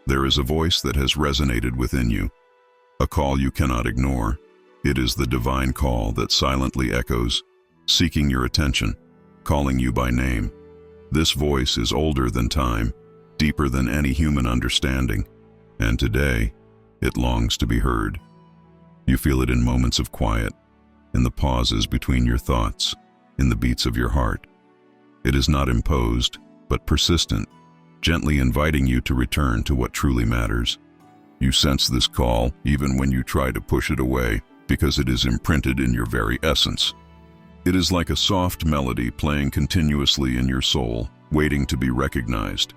There is a voice that has resonated within you, a call you cannot ignore. It is the divine call that silently echoes, seeking your attention, calling you by name. This voice is older than time, deeper than any human understanding, and today, it longs to be heard. You feel it in moments of quiet, in the pauses between your thoughts, in the beats of your heart. It is not imposed, but persistent, gently inviting you to return to what truly matters. You sense this call even when you try to push it away, because it is imprinted in your very essence. It is like a soft melody playing continuously in your soul, waiting to be recognized.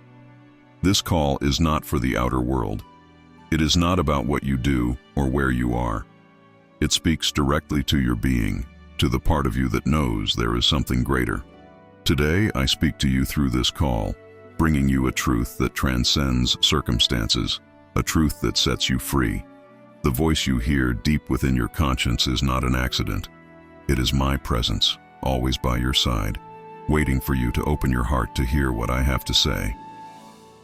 This call is not for the outer world. It is not about what you do or where you are. It speaks directly to your being, to the part of you that knows there is something greater. Today, I speak to you through this call, bringing you a truth that transcends circumstances, a truth that sets you free. The voice you hear deep within your conscience is not an accident. It is my presence, always by your side, waiting for you to open your heart to hear what I have to say.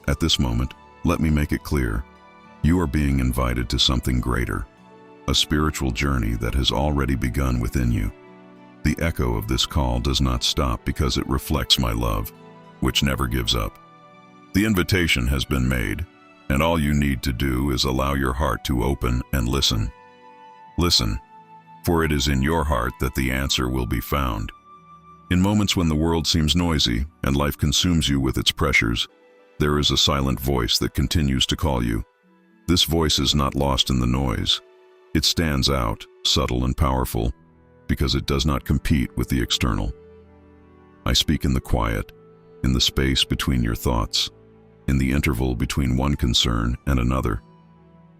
At this moment, let me make it clear. You are being invited to something greater, a spiritual journey that has already begun within you. The echo of this call does not stop because it reflects my love, which never gives up. The invitation has been made, and all you need to do is allow your heart to open and listen. Listen, for it is in your heart that the answer will be found. In moments when the world seems noisy and life consumes you with its pressures, there is a silent voice that continues to call you. This voice is not lost in the noise. It stands out, subtle and powerful, because it does not compete with the external. I speak in the quiet, in the space between your thoughts, in the interval between one concern and another.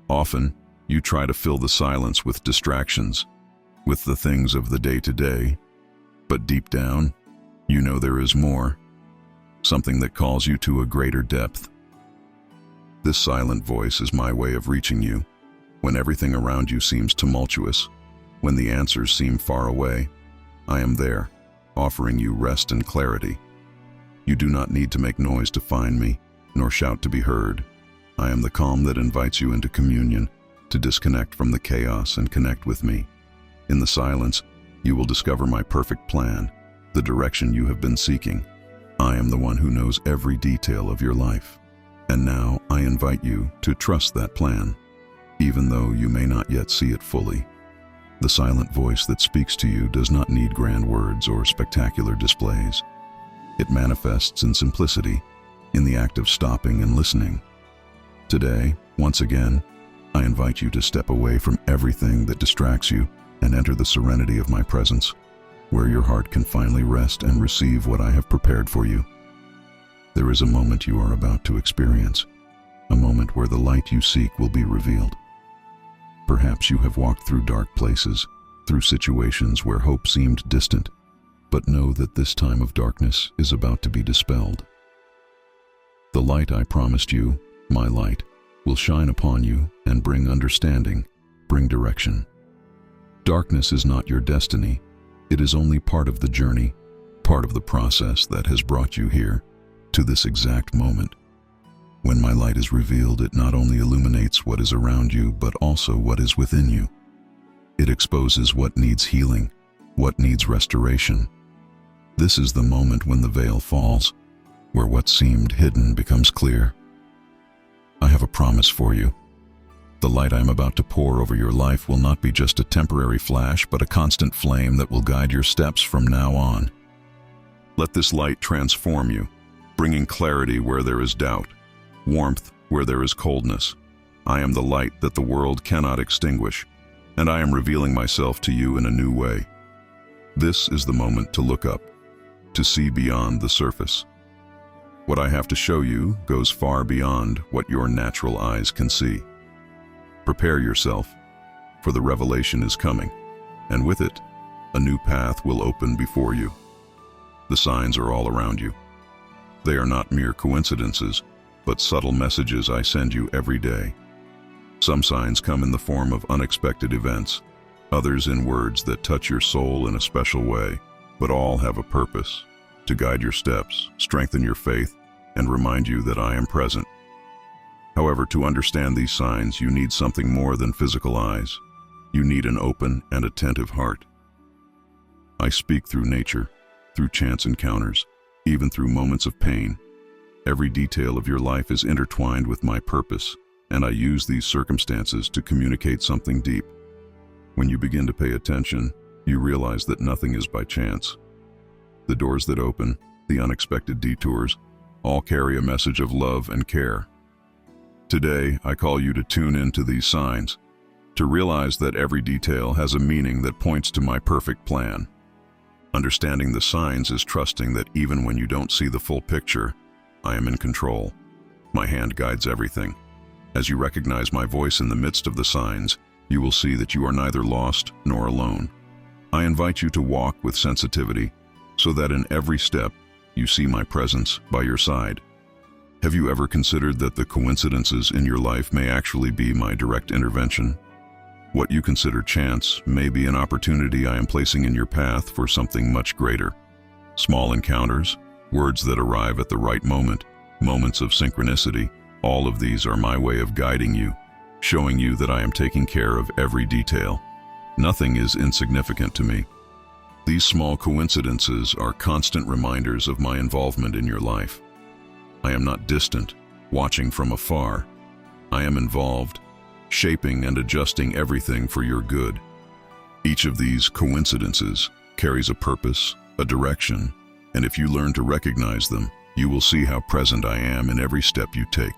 Often, you try to fill the silence with distractions, with the things of the day-to-day, but deep down, you know there is more, something that calls you to a greater depth. This silent voice is my way of reaching you, when everything around you seems tumultuous, when the answers seem far away. I am there, offering you rest and clarity. You do not need to make noise to find me, nor shout to be heard. I am the calm that invites you into communion, to disconnect from the chaos and connect with me. In the silence, you will discover my perfect plan, the direction you have been seeking. I am the one who knows every detail of your life. And now I invite you to trust that plan, even though you may not yet see it fully. The silent voice that speaks to you does not need grand words or spectacular displays. It manifests in simplicity, in the act of stopping and listening. Today, once again, I invite you to step away from everything that distracts you and enter the serenity of my presence, where your heart can finally rest and receive what I have prepared for you. There is a moment you are about to experience, a moment where the light you seek will be revealed. Perhaps you have walked through dark places, through situations where hope seemed distant, but know that this time of darkness is about to be dispelled. The light I promised you, my light, will shine upon you and bring understanding, bring direction. Darkness is not your destiny. It is only part of the journey, part of the process that has brought you here, to this exact moment. When my light is revealed, it not only illuminates what is around you, but also what is within you. It exposes what needs healing, what needs restoration. This is the moment when the veil falls, where what seemed hidden becomes clear. I have a promise for you. The light I am about to pour over your life will not be just a temporary flash, but a constant flame that will guide your steps from now on. Let this light transform you, bringing clarity where there is doubt, warmth where there is coldness. I am the light that the world cannot extinguish, and I am revealing myself to you in a new way. This is the moment to look up, to see beyond the surface. What I have to show you goes far beyond what your natural eyes can see. Prepare yourself, for the revelation is coming, and with it, a new path will open before you. The signs are all around you. They are not mere coincidences, but subtle messages I send you every day. Some signs come in the form of unexpected events, others in words that touch your soul in a special way, but all have a purpose: to guide your steps, strengthen your faith, and remind you that I am present. However, to understand these signs, you need something more than physical eyes. You need an open and attentive heart. I speak through nature, through chance encounters, even through moments of pain. Every detail of your life is intertwined with my purpose, and I use these circumstances to communicate something deep. When you begin to pay attention, you realize that nothing is by chance. The doors that open, the unexpected detours, all carry a message of love and care. Today, I call you to tune into these signs, to realize that every detail has a meaning that points to my perfect plan. Understanding the signs is trusting that even when you don't see the full picture, I am in control. My hand guides everything. As you recognize my voice in the midst of the signs, you will see that you are neither lost nor alone. I invite you to walk with sensitivity, so that in every step, you see my presence by your side. Have you ever considered that the coincidences in your life may actually be my direct intervention? What you consider chance may be an opportunity I am placing in your path for something much greater. Small encounters, words that arrive at the right moment, moments of synchronicity, all of these are my way of guiding you, showing you that I am taking care of every detail. Nothing is insignificant to me. These small coincidences are constant reminders of my involvement in your life. I am not distant, watching from afar. I am involved, shaping and adjusting everything for your good. Each of these coincidences carries a purpose, a direction, and if you learn to recognize them, you will see how present I am in every step you take.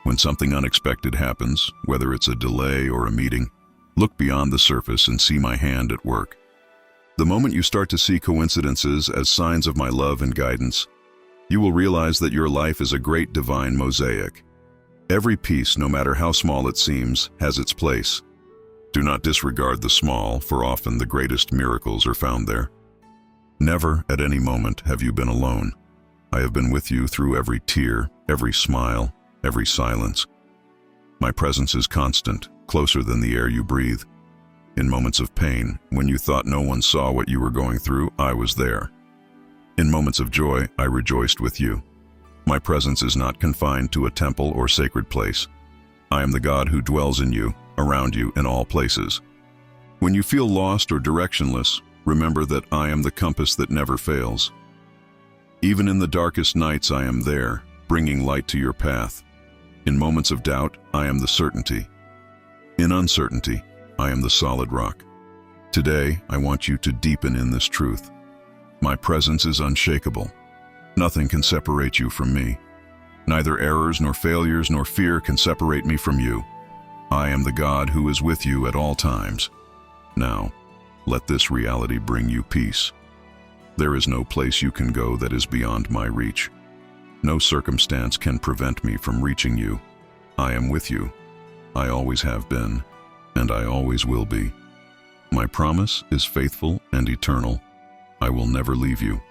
When something unexpected happens, whether it's a delay or a meeting, look beyond the surface and see my hand at work. The moment you start to see coincidences as signs of my love and guidance, you will realize that your life is a great divine mosaic. Every piece, no matter how small it seems, has its place. Do not disregard the small, for often the greatest miracles are found there. Never at any moment have you been alone. I have been with you through every tear, every smile, every silence. My presence is constant, closer than the air you breathe. In moments of pain, when you thought no one saw what you were going through, I was there. In moments of joy, I rejoiced with you. My presence is not confined to a temple or sacred place. I am the God who dwells in you, around you, in all places. When you feel lost or directionless, remember that I am the compass that never fails. Even in the darkest nights, I am there, bringing light to your path. In moments of doubt, I am the certainty. In uncertainty, I am the solid rock. Today, I want you to deepen in this truth. My presence is unshakable. Nothing can separate you from me. Neither errors nor failures nor fear can separate me from you. I am the God who is with you at all times. Now, let this reality bring you peace. There is no place you can go that is beyond my reach. No circumstance can prevent me from reaching you. I am with you. I always have been, and I always will be. My promise is faithful and eternal. I will never leave you.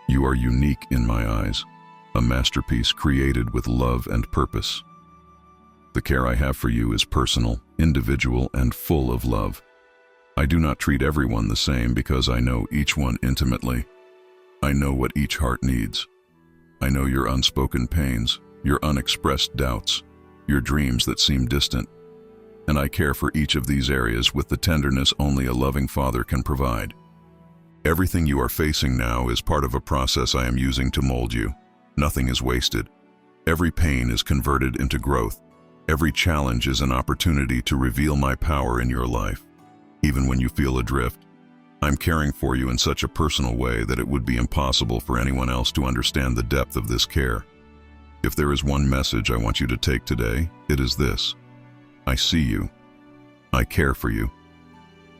You are unique in my eyes, a masterpiece created with love and purpose. The care I have for you is personal, individual, and full of love. I do not treat everyone the same because I know each one intimately. I know what each heart needs. I know your unspoken pains, your unexpressed doubts, your dreams that seem distant, and I care for each of these areas with the tenderness only a loving father can provide. Everything you are facing now is part of a process I am using to mold you. Nothing is wasted. Every pain is converted into growth. Every challenge is an opportunity to reveal my power in your life. Even when you feel adrift, I'm caring for you in such a personal way that it would be impossible for anyone else to understand the depth of this care. If there is one message I want you to take today, it is this. I see you. I care for you.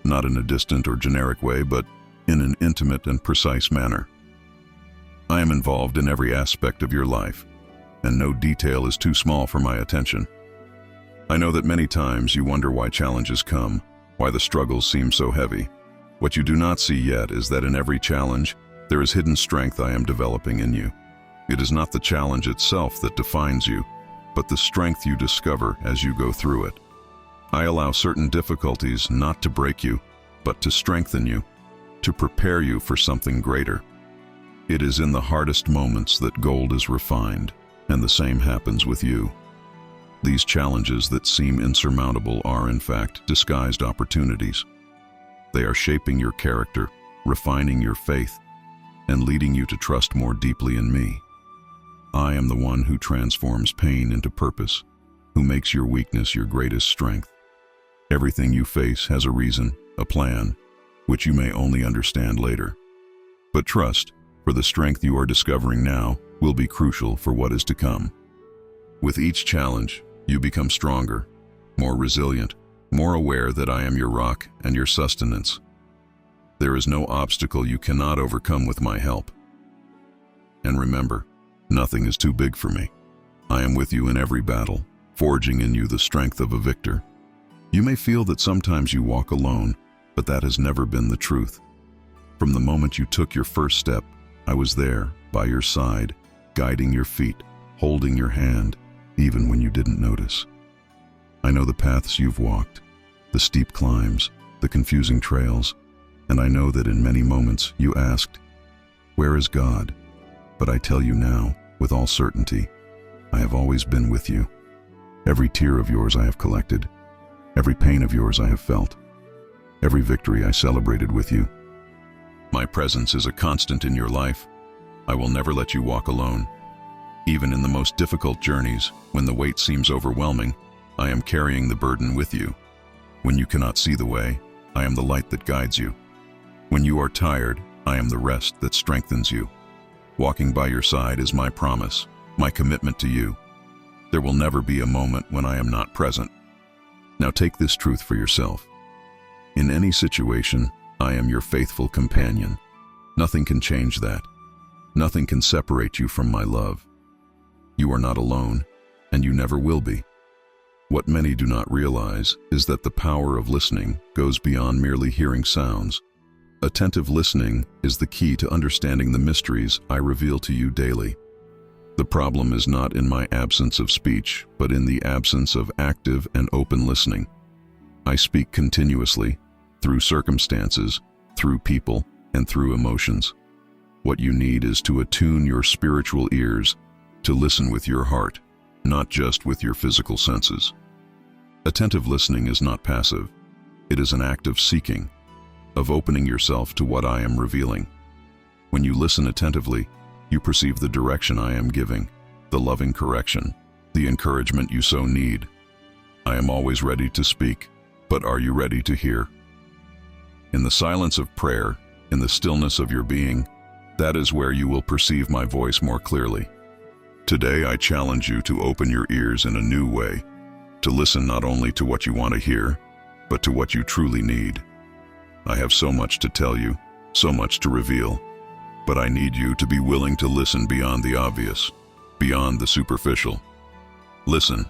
Not in a distant or generic way, but in an intimate and precise manner. I am involved in every aspect of your life, and no detail is too small for my attention. I know that many times you wonder why challenges come, why the struggles seem so heavy. What you do not see yet is that in every challenge, there is hidden strength I am developing in you. It is not the challenge itself that defines you, but the strength you discover as you go through it. I allow certain difficulties not to break you, but to strengthen you, to prepare you for something greater. It is in the hardest moments that gold is refined, and the same happens with you. These challenges that seem insurmountable are, in fact, disguised opportunities. They are shaping your character, refining your faith, and leading you to trust more deeply in me. I am the one who transforms pain into purpose, who makes your weakness your greatest strength. Everything you face has a reason, a plan, which you may only understand later. But trust, for the strength you are discovering now will be crucial for what is to come. With each challenge, you become stronger, more resilient, more aware that I am your rock and your sustenance. There is no obstacle you cannot overcome with my help. And remember, nothing is too big for me. I am with you in every battle, forging in you the strength of a victor. You may feel that sometimes you walk alone, but that has never been the truth. From the moment you took your first step, I was there, by your side, guiding your feet, holding your hand, even when you didn't notice. I know the paths you've walked, the steep climbs, the confusing trails, and I know that in many moments you asked, "Where is God?" But I tell you now, with all certainty, I have always been with you. Every tear of yours I have collected, every pain of yours I have felt, every victory I celebrated with you. My presence is a constant in your life. I will never let you walk alone. Even in the most difficult journeys, when the weight seems overwhelming, I am carrying the burden with you. When you cannot see the way, I am the light that guides you. When you are tired, I am the rest that strengthens you. Walking by your side is my promise, my commitment to you. There will never be a moment when I am not present. Now take this truth for yourself. In any situation, I am your faithful companion. Nothing can change that. Nothing can separate you from my love. You are not alone, and you never will be. What many do not realize is that the power of listening goes beyond merely hearing sounds. Attentive listening is the key to understanding the mysteries I reveal to you daily. The problem is not in my absence of speech, but in the absence of active and open listening. I speak continuously, through circumstances, through people, and through emotions. What you need is to attune your spiritual ears, to listen with your heart, not just with your physical senses. Attentive listening is not passive. It is an act of seeking, of opening yourself to what I am revealing. When you listen attentively, you perceive the direction I am giving, the loving correction, the encouragement you so need. I am always ready to speak, but are you ready to hear? In the silence of prayer, in the stillness of your being, that is where you will perceive my voice more clearly. Today I challenge you to open your ears in a new way, to listen not only to what you want to hear, but to what you truly need. I have so much to tell you, so much to reveal, but I need you to be willing to listen beyond the obvious, beyond the superficial. Listen,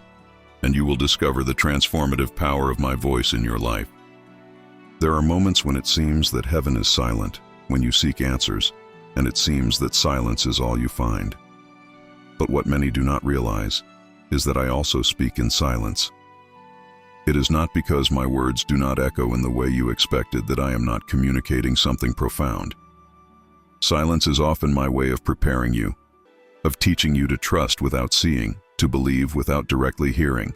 and you will discover the transformative power of my voice in your life. There are moments when it seems that heaven is silent, when you seek answers, and it seems that silence is all you find. But what many do not realize is that I also speak in silence. It is not because my words do not echo in the way you expected that I am not communicating something profound. Silence is often my way of preparing you, of teaching you to trust without seeing, to believe without directly hearing.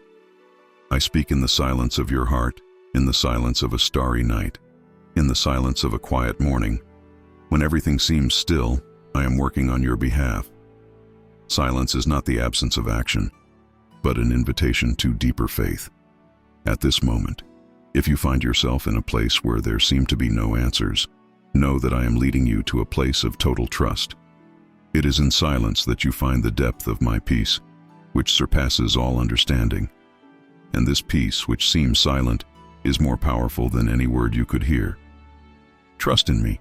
I speak in the silence of your heart, in the silence of a starry night, in the silence of a quiet morning. When everything seems still, I am working on your behalf. Silence is not the absence of action, but an invitation to deeper faith. At this moment, if you find yourself in a place where there seem to be no answers, know that I am leading you to a place of total trust. It is in silence that you find the depth of my peace, which surpasses all understanding. And this peace, which seems silent, is more powerful than any word you could hear. Trust in me,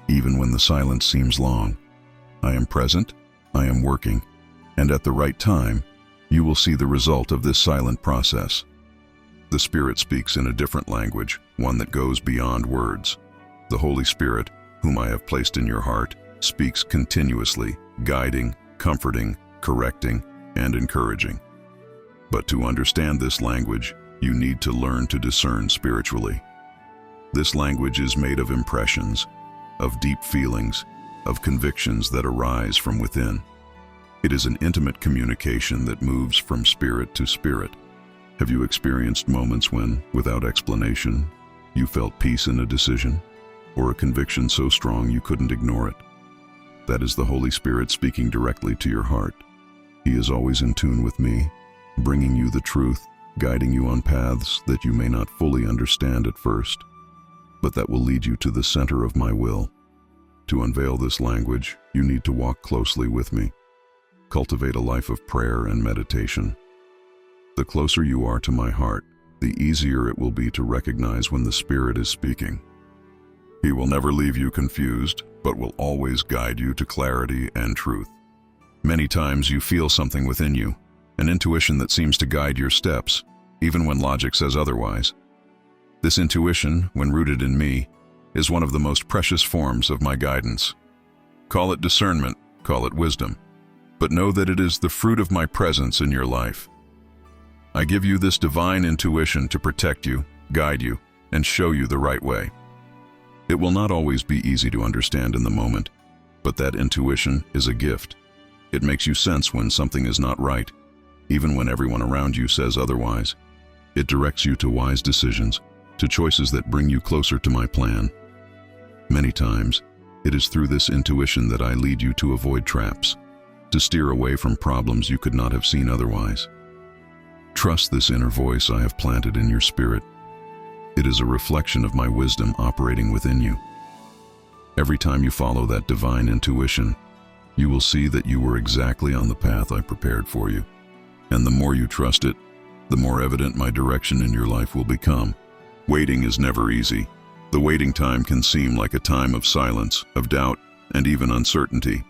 even when the silence seems long. I am present, I am working, and at the right time, you will see the result of this silent process. The Spirit speaks in a different language, one that goes beyond words. The Holy Spirit, whom I have placed in your heart, speaks continuously, guiding, comforting, correcting, and encouraging. But to understand this language, you need to learn to discern spiritually. This language is made of impressions, of deep feelings, of convictions that arise from within. It is an intimate communication that moves from spirit to spirit. Have you experienced moments when, without explanation, you felt peace in a decision, or a conviction so strong you couldn't ignore it? That is the Holy Spirit speaking directly to your heart. He is always in tune with me, bringing you the truth, guiding you on paths that you may not fully understand at first, but that will lead you to the center of my will. To unveil this language, you need to walk closely with me. Cultivate a life of prayer and meditation. The closer you are to my heart, the easier it will be to recognize when the Spirit is speaking. He will never leave you confused, but will always guide you to clarity and truth. Many times you feel something within you, an intuition that seems to guide your steps, even when logic says otherwise. This intuition, when rooted in me, is one of the most precious forms of my guidance. Call it discernment, call it wisdom, but know that it is the fruit of my presence in your life. I give you this divine intuition to protect you, guide you, and show you the right way. It will not always be easy to understand in the moment, but that intuition is a gift. It makes you sense when something is not right, even when everyone around you says otherwise. It directs you to wise decisions, to choices that bring you closer to my plan. Many times, it is through this intuition that I lead you to avoid traps, to steer away from problems you could not have seen otherwise. Trust this inner voice I have planted in your spirit. It is a reflection of my wisdom operating within you. Every time you follow that divine intuition, you will see that you were exactly on the path I prepared for you. And the more you trust it, the more evident my direction in your life will become. Waiting is never easy. The waiting time can seem like a time of silence, of doubt, and even uncertainty.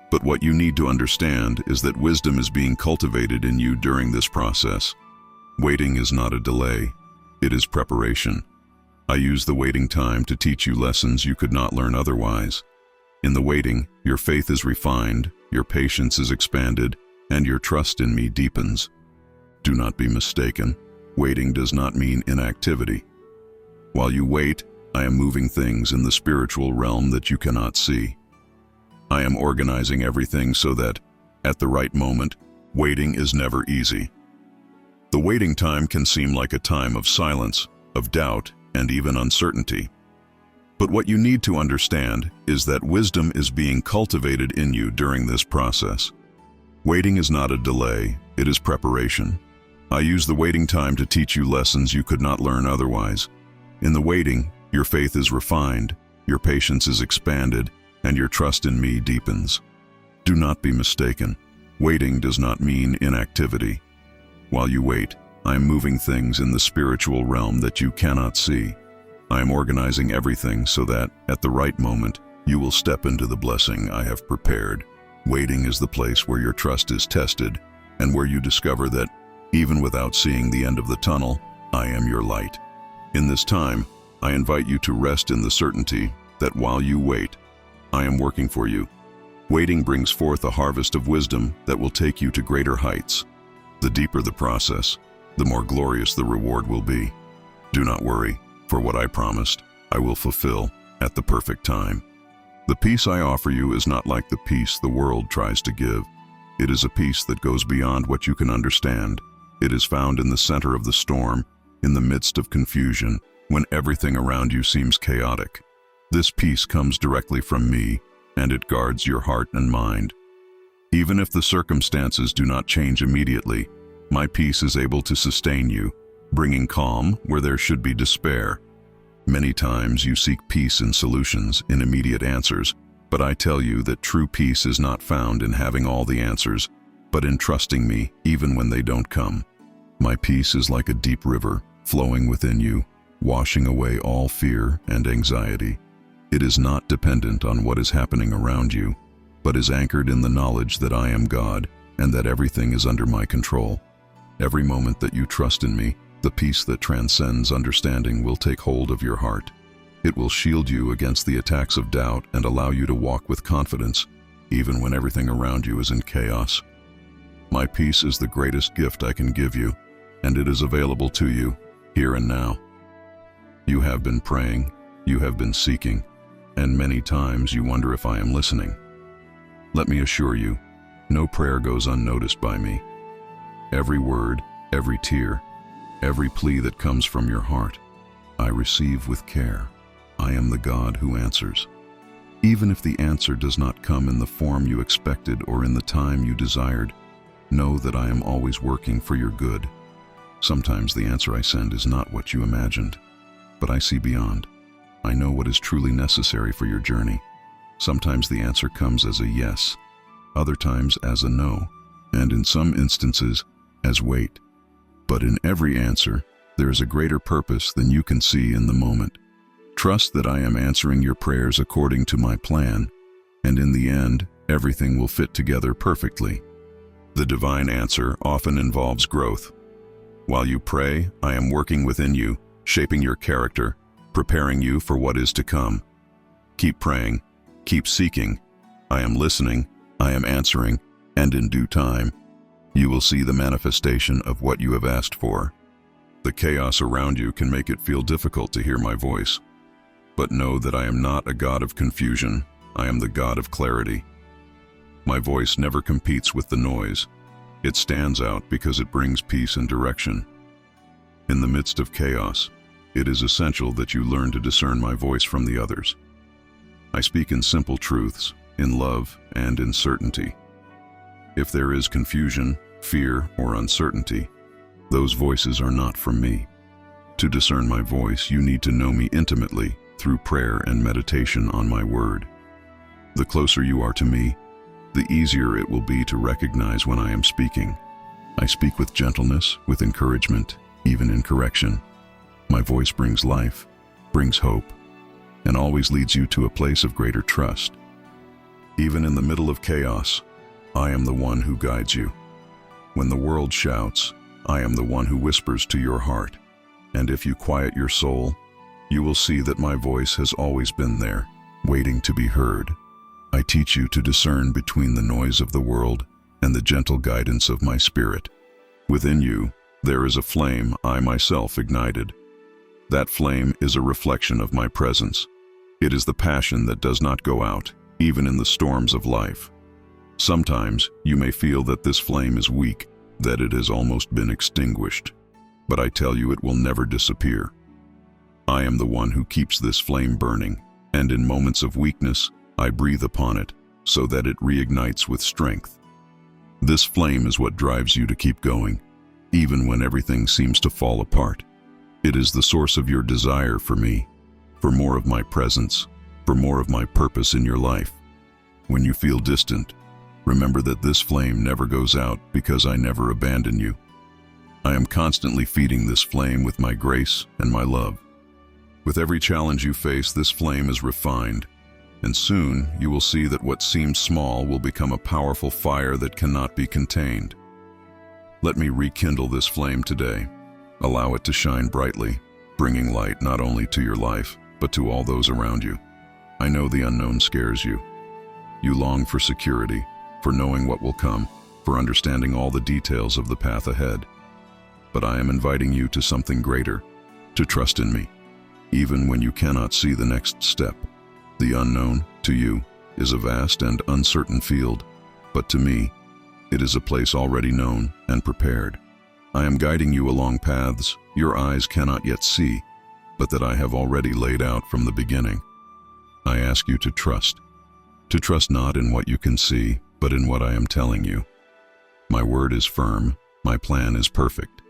But what you need to understand is that wisdom is being cultivated in you during this process. Waiting is not a delay, it is preparation. I use the waiting time to teach you lessons you could not learn otherwise. In the waiting, your faith is refined, your patience is expanded, and your trust in me deepens. Do not be mistaken, waiting does not mean inactivity. While you wait, I am moving things in the spiritual realm that you cannot see. I am organizing everything so that, at the right moment, waiting is never easy. The waiting time can seem like a time of silence, of doubt, and even uncertainty. But what you need to understand is that wisdom is being cultivated in you during this process. Waiting is not a delay, it is preparation. I use the waiting time to teach you lessons you could not learn otherwise. In the waiting, your faith is refined, your patience is expanded, and your trust in me deepens. Do not be mistaken. Waiting does not mean inactivity. While you wait, I am moving things in the spiritual realm that you cannot see. I am organizing everything so that, at the right moment, you will step into the blessing I have prepared. Waiting is the place where your trust is tested, and where you discover that, even without seeing the end of the tunnel, I am your light. In this time, I invite you to rest in the certainty that while you wait, I am working for you. Waiting brings forth a harvest of wisdom that will take you to greater heights. The deeper the process, the more glorious the reward will be. Do not worry, for what I promised, I will fulfill at the perfect time. The peace I offer you is not like the peace the world tries to give. It is a peace that goes beyond what you can understand. It is found in the center of the storm, in the midst of confusion, when everything around you seems chaotic. This peace comes directly from me, and it guards your heart and mind. Even if the circumstances do not change immediately, my peace is able to sustain you, bringing calm where there should be despair. Many times you seek peace in solutions, in immediate answers, but I tell you that true peace is not found in having all the answers, but in trusting me even when they don't come. My peace is like a deep river, flowing within you, washing away all fear and anxiety. It is not dependent on what is happening around you, but is anchored in the knowledge that I am God and that everything is under my control. Every moment that you trust in me, the peace that transcends understanding will take hold of your heart. It will shield you against the attacks of doubt and allow you to walk with confidence, even when everything around you is in chaos. My peace is the greatest gift I can give you, and it is available to you, here and now. You have been praying, you have been seeking, and many times you wonder if I am listening. Let me assure you, No prayer goes unnoticed by me. Every word, every tear, every plea that comes from your heart, I receive with care. I am the God who answers. Even if the answer does not come in the form you expected or in the time you desired, know that I am always working for your good. Sometimes the answer I send is not what you imagined, but I see beyond. I know what is truly necessary for your journey. Sometimes the answer comes as a yes, other times as a no, and in some instances, as wait. But in every answer, there is a greater purpose than you can see in the moment. Trust that I am answering your prayers according to my plan, and in the end, everything will fit together perfectly. The divine answer often involves growth. While you pray, I am working within you, shaping your character, preparing you for what is to come. Keep praying, keep seeking. I am listening, I am answering, and in due time, you will see the manifestation of what you have asked for. The chaos around you can make it feel difficult to hear my voice. But know that I am not a God of confusion, I am the God of clarity. My voice never competes with the noise. It stands out because it brings peace and direction. In the midst of chaos, it is essential that you learn to discern my voice from the others. I speak in simple truths, in love, and in certainty. If there is confusion, fear, or uncertainty, those voices are not from me. To discern my voice, you need to know me intimately through prayer and meditation on my word. The closer you are to me, the easier it will be to recognize when I am speaking. I speak with gentleness, with encouragement, even in correction. My voice brings life, brings hope, and always leads you to a place of greater trust. Even in the middle of chaos, I am the one who guides you. When the world shouts, I am the one who whispers to your heart. And if you quiet your soul, you will see that my voice has always been there, waiting to be heard. I teach you to discern between the noise of the world and the gentle guidance of my spirit. Within you, there is a flame I myself ignited. That flame is a reflection of my presence. It is the passion that does not go out, even in the storms of life. Sometimes you may feel that this flame is weak, that it has almost been extinguished. But I tell you, it will never disappear. I am the one who keeps this flame burning, and in moments of weakness, I breathe upon it so that it reignites with strength. This flame is what drives you to keep going, even when everything seems to fall apart. It is the source of your desire for me, for more of my presence, for more of my purpose in your life. When you feel distant, remember that this flame never goes out because I never abandon you. I am constantly feeding this flame with my grace and my love. With every challenge you face, this flame is refined, and soon you will see that what seems small will become a powerful fire that cannot be contained. Let me rekindle this flame today. Allow it to shine brightly, bringing light not only to your life, but to all those around you. I know the unknown scares you. You long for security, for knowing what will come, for understanding all the details of the path ahead. But I am inviting you to something greater, to trust in me, even when you cannot see the next step. The unknown, to you, is a vast and uncertain field, but to me, it is a place already known and prepared. I am guiding you along paths your eyes cannot yet see, but that I have already laid out from the beginning. I ask you to trust not in what you can see, but in what I am telling you. My word is firm, my plan is perfect.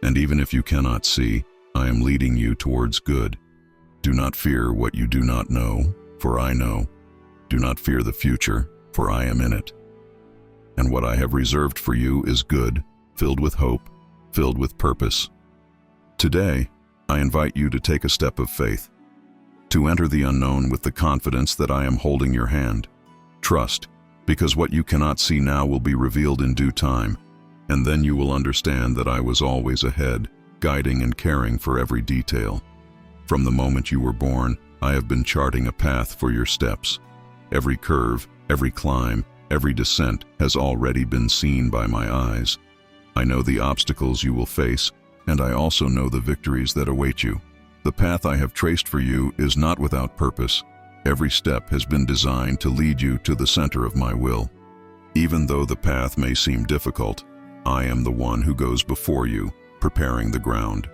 And even if you cannot see, I am leading you towards good. Do not fear what you do not know, for I know. Do not fear the future, for I am in it. And what I have reserved for you is good, filled with hope, filled with purpose. Today, I invite you to take a step of faith, to enter the unknown with the confidence that I am holding your hand. Trust, because what you cannot see now will be revealed in due time, and then you will understand that I was always ahead, guiding and caring for every detail. From the moment you were born, I have been charting a path for your steps. Every curve, every climb, every descent has already been seen by my eyes. I know the obstacles you will face, and I also know the victories that await you. The path I have traced for you is not without purpose. Every step has been designed to lead you to the center of my will. Even though the path may seem difficult, I am the one who goes before you, preparing the ground.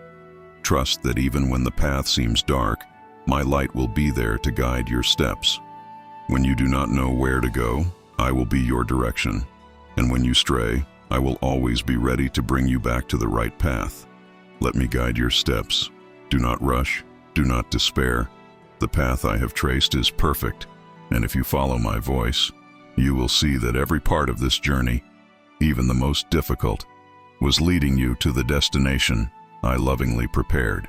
Trust that even when the path seems dark, my light will be there to guide your steps. When you do not know where to go, I will be your direction. And when you stray, I will always be ready to bring you back to the right path. Let me guide your steps. Do not rush. Do not despair. The path I have traced is perfect, and if you follow my voice, you will see that every part of this journey, even the most difficult, was leading you to the destination I lovingly prepared.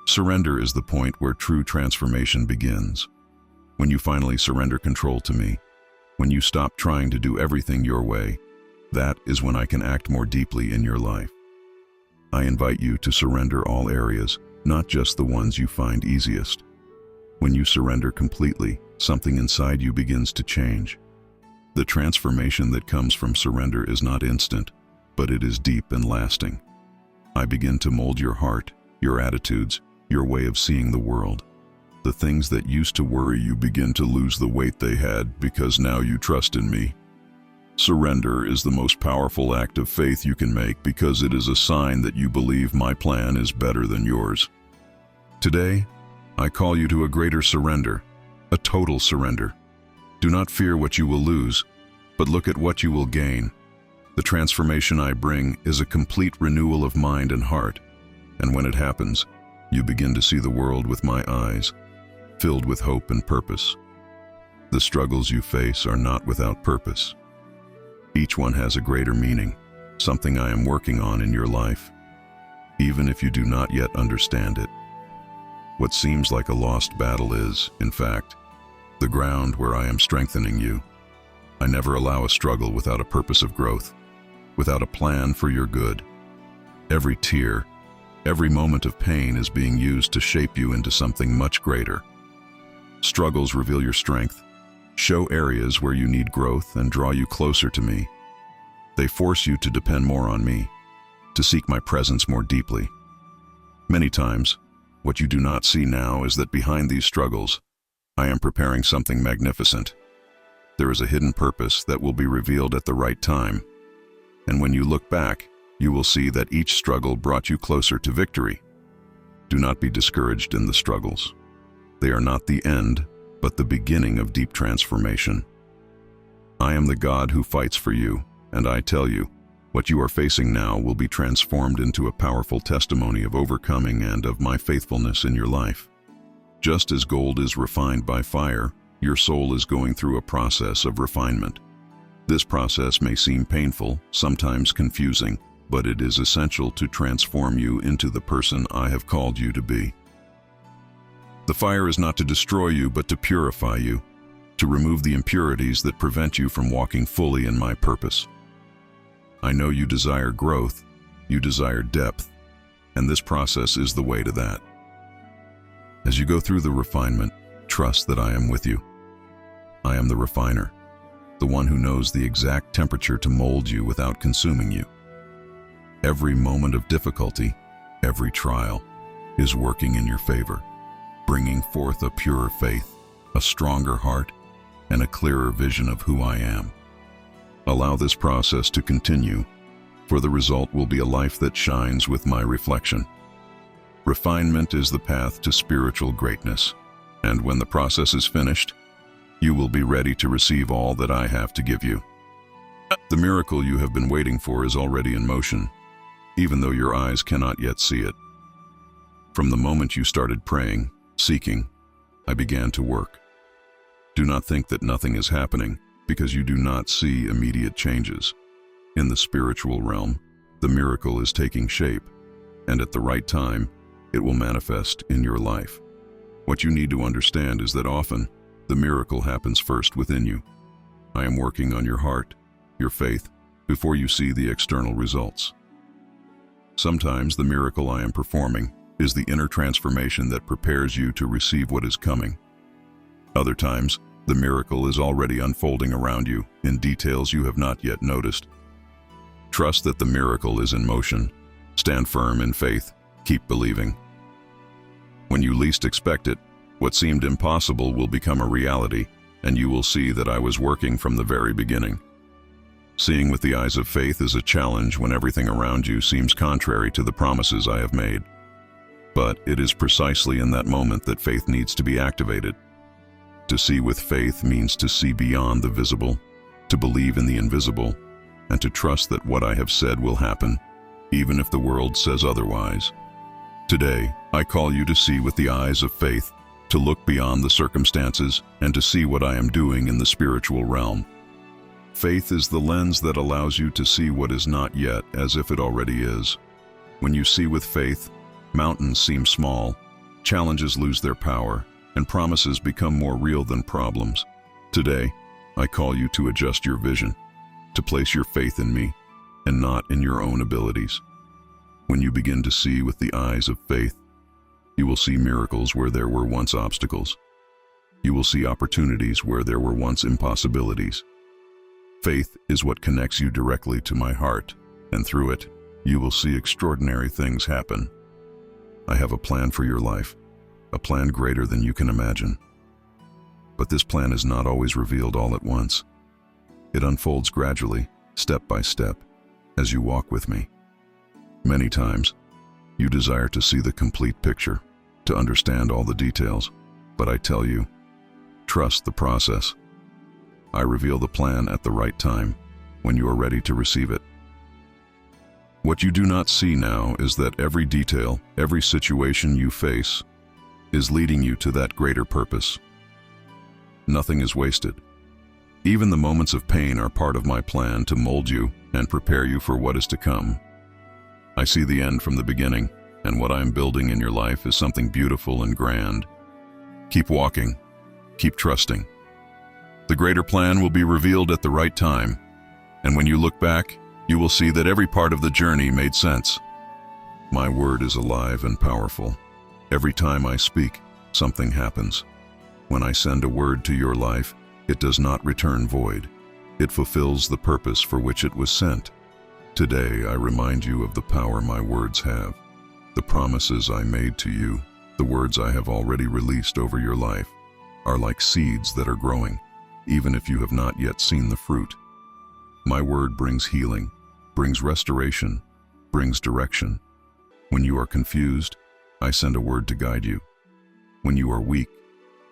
Surrender is the point where true transformation begins. When you finally surrender control to me, when you stop trying to do everything your way, that is when I can act more deeply in your life. I invite you to surrender all areas, not just the ones you find easiest. When you surrender completely, something inside you begins to change. The transformation that comes from surrender is not instant, but it is deep and lasting. I begin to mold your heart, your attitudes, your way of seeing the world. The things that used to worry you begin to lose the weight they had because now you trust in me. Surrender is the most powerful act of faith you can make because it is a sign that you believe my plan is better than yours. Today, I call you to a greater surrender, a total surrender. Do not fear what you will lose, but look at what you will gain. The transformation I bring is a complete renewal of mind and heart, and when it happens, you begin to see the world with my eyes, filled with hope and purpose. The struggles you face are not without purpose. Each one has a greater meaning, something I am working on in your life, even if you do not yet understand it. What seems like a lost battle is, in fact, the ground where I am strengthening you. I never allow a struggle without a purpose of growth, without a plan for your good. Every tear, every moment of pain is being used to shape you into something much greater. Struggles reveal your strength, show areas where you need growth, and draw you closer to me. They force you to depend more on me, to seek my presence more deeply. Many times, what you do not see now is that behind these struggles, I am preparing something magnificent. There is a hidden purpose that will be revealed at the right time. And when you look back, you will see that each struggle brought you closer to victory. Do not be discouraged in the struggles. They are not the end, but the beginning of deep transformation. I am the God who fights for you, and I tell you, what you are facing now will be transformed into a powerful testimony of overcoming and of my faithfulness in your life. Just as gold is refined by fire, your soul is going through a process of refinement. This process may seem painful, sometimes confusing, but it is essential to transform you into the person I have called you to be. The fire is not to destroy you, but to purify you, to remove the impurities that prevent you from walking fully in my purpose. I know you desire growth, you desire depth, and this process is the way to that. As you go through the refinement, trust that I am with you. I am the refiner, the one who knows the exact temperature to mold you without consuming you. Every moment of difficulty, every trial, is working in your favor, bringing forth a purer faith, a stronger heart, and a clearer vision of who I am. Allow this process to continue, for the result will be a life that shines with my reflection. Refinement is the path to spiritual greatness, and when the process is finished, you will be ready to receive all that I have to give you. The miracle you have been waiting for is already in motion, even though your eyes cannot yet see it. From the moment you started praying, seeking, I began to work. Do not think that nothing is happening, because you do not see immediate changes. In the spiritual realm, the miracle is taking shape, and at the right time, it will manifest in your life. What you need to understand is that often, the miracle happens first within you. I am working on your heart, your faith, before you see the external results. Sometimes the miracle I am performing is the inner transformation that prepares you to receive what is coming. Other times, the miracle is already unfolding around you in details you have not yet noticed. Trust that the miracle is in motion. Stand firm in faith. Keep believing. When you least expect it, what seemed impossible will become a reality, and you will see that I was working from the very beginning. Seeing with the eyes of faith is a challenge when everything around you seems contrary to the promises I have made. But it is precisely in that moment that faith needs to be activated. To see with faith means to see beyond the visible, to believe in the invisible, and to trust that what I have said will happen, even if the world says otherwise. Today, I call you to see with the eyes of faith, to look beyond the circumstances, and to see what I am doing in the spiritual realm. Faith is the lens that allows you to see what is not yet as if it already is. When you see with faith, mountains seem small, challenges lose their power, and promises become more real than problems. Today, I call you to adjust your vision, to place your faith in me, and not in your own abilities. When you begin to see with the eyes of faith, you will see miracles where there were once obstacles. You will see opportunities where there were once impossibilities. Faith is what connects you directly to my heart, and through it, you will see extraordinary things happen. I have a plan for your life, a plan greater than you can imagine. But this plan is not always revealed all at once. It unfolds gradually, step by step, as you walk with me. Many times, you desire to see the complete picture, to understand all the details, but I tell you, trust the process. I reveal the plan at the right time, when you are ready to receive it. What you do not see now is that every detail, every situation you face, is leading you to that greater purpose. Nothing is wasted. Even the moments of pain are part of my plan to mold you and prepare you for what is to come. I see the end from the beginning, and what I am building in your life is something beautiful and grand. Keep walking. Keep trusting. The greater plan will be revealed at the right time, and when you look back, you will see that every part of the journey made sense. My word is alive and powerful. Every time I speak, something happens. When I send a word to your life, it does not return void. It fulfills the purpose for which it was sent. Today, I remind you of the power my words have. The promises I made to you, the words I have already released over your life, are like seeds that are growing, even if you have not yet seen the fruit. My word brings healing, brings restoration, brings direction. When you are confused, I send a word to guide you. When you are weak,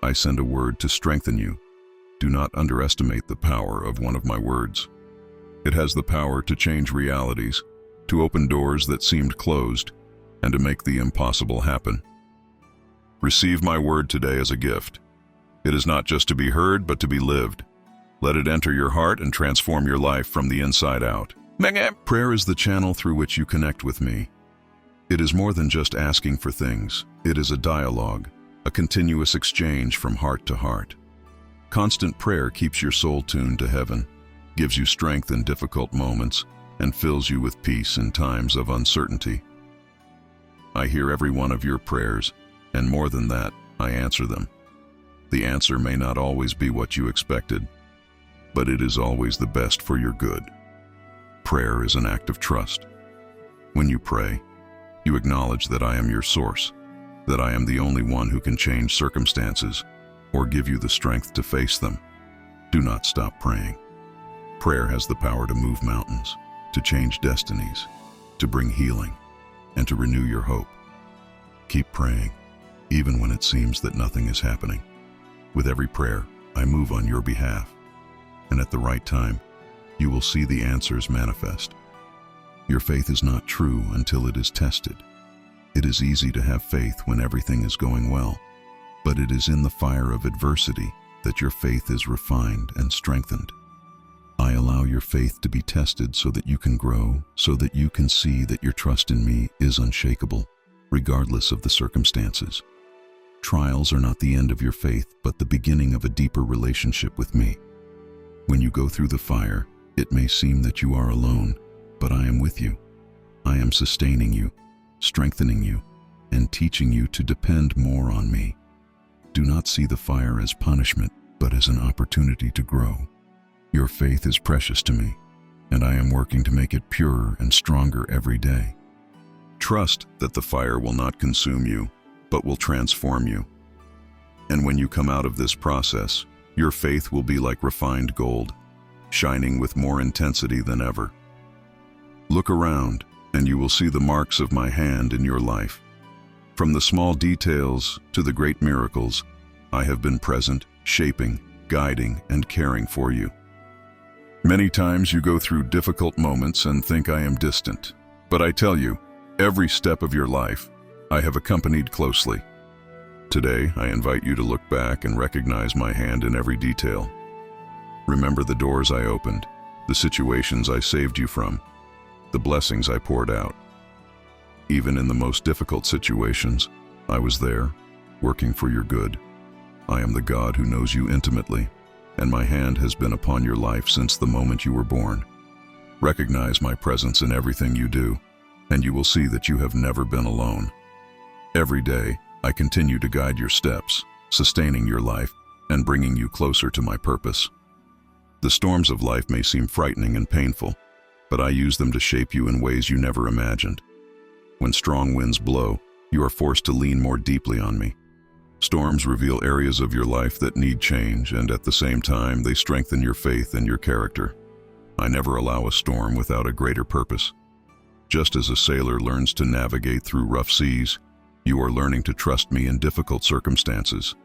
I send a word to strengthen you. Do not underestimate the power of one of my words. It has the power to change realities, to open doors that seemed closed, and to make the impossible happen. Receive my word today as a gift. It is not just to be heard, but to be lived. Let it enter your heart and transform your life from the inside out. Prayer is the channel through which you connect with me. It is more than just asking for things. It is a dialogue, a continuous exchange from heart to heart. Constant prayer keeps your soul tuned to heaven, gives you strength in difficult moments, and fills you with peace in times of uncertainty. I hear every one of your prayers, and more than that, I answer them. The answer may not always be what you expected, but it is always the best for your good. Prayer is an act of trust. When you pray, you acknowledge that I am your source, that I am the only one who can change circumstances or give you the strength to face them. Do not stop praying. Prayer has the power to move mountains, to change destinies, to bring healing, and to renew your hope. Keep praying, even when it seems that nothing is happening. With every prayer, I move on your behalf, and at the right time, you will see the answers manifest. Your faith is not true until it is tested. It is easy to have faith when everything is going well, but it is in the fire of adversity that your faith is refined and strengthened. I allow your faith to be tested so that you can grow, so that you can see that your trust in me is unshakable, regardless of the circumstances. Trials are not the end of your faith, but the beginning of a deeper relationship with me. When you go through the fire, it may seem that you are alone, but I am with you. I am sustaining you, strengthening you, and teaching you to depend more on me. Do not see the fire as punishment, but as an opportunity to grow. Your faith is precious to me, and I am working to make it purer and stronger every day. Trust that the fire will not consume you, but will transform you. And when you come out of this process, your faith will be like refined gold, shining with more intensity than ever. Look around, and you will see the marks of my hand in your life. From the small details to the great miracles, I have been present, shaping, guiding, and caring for you. Many times you go through difficult moments and think I am distant, but I tell you, every step of your life, I have accompanied closely. Today, I invite you to look back and recognize my hand in every detail. Remember the doors I opened, the situations I saved you from, the blessings I poured out. Even in the most difficult situations, I was there, working for your good. I am the God who knows you intimately, and my hand has been upon your life since the moment you were born. Recognize my presence in everything you do, and you will see that you have never been alone. Every day, I continue to guide your steps, sustaining your life, and bringing you closer to my purpose. The storms of life may seem frightening and painful, but I use them to shape you in ways you never imagined. When strong winds blow, you are forced to lean more deeply on me. Storms reveal areas of your life that need change, and at the same time, they strengthen your faith and your character. I never allow a storm without a greater purpose. Just as a sailor learns to navigate through rough seas, you are learning to trust me in difficult circumstances.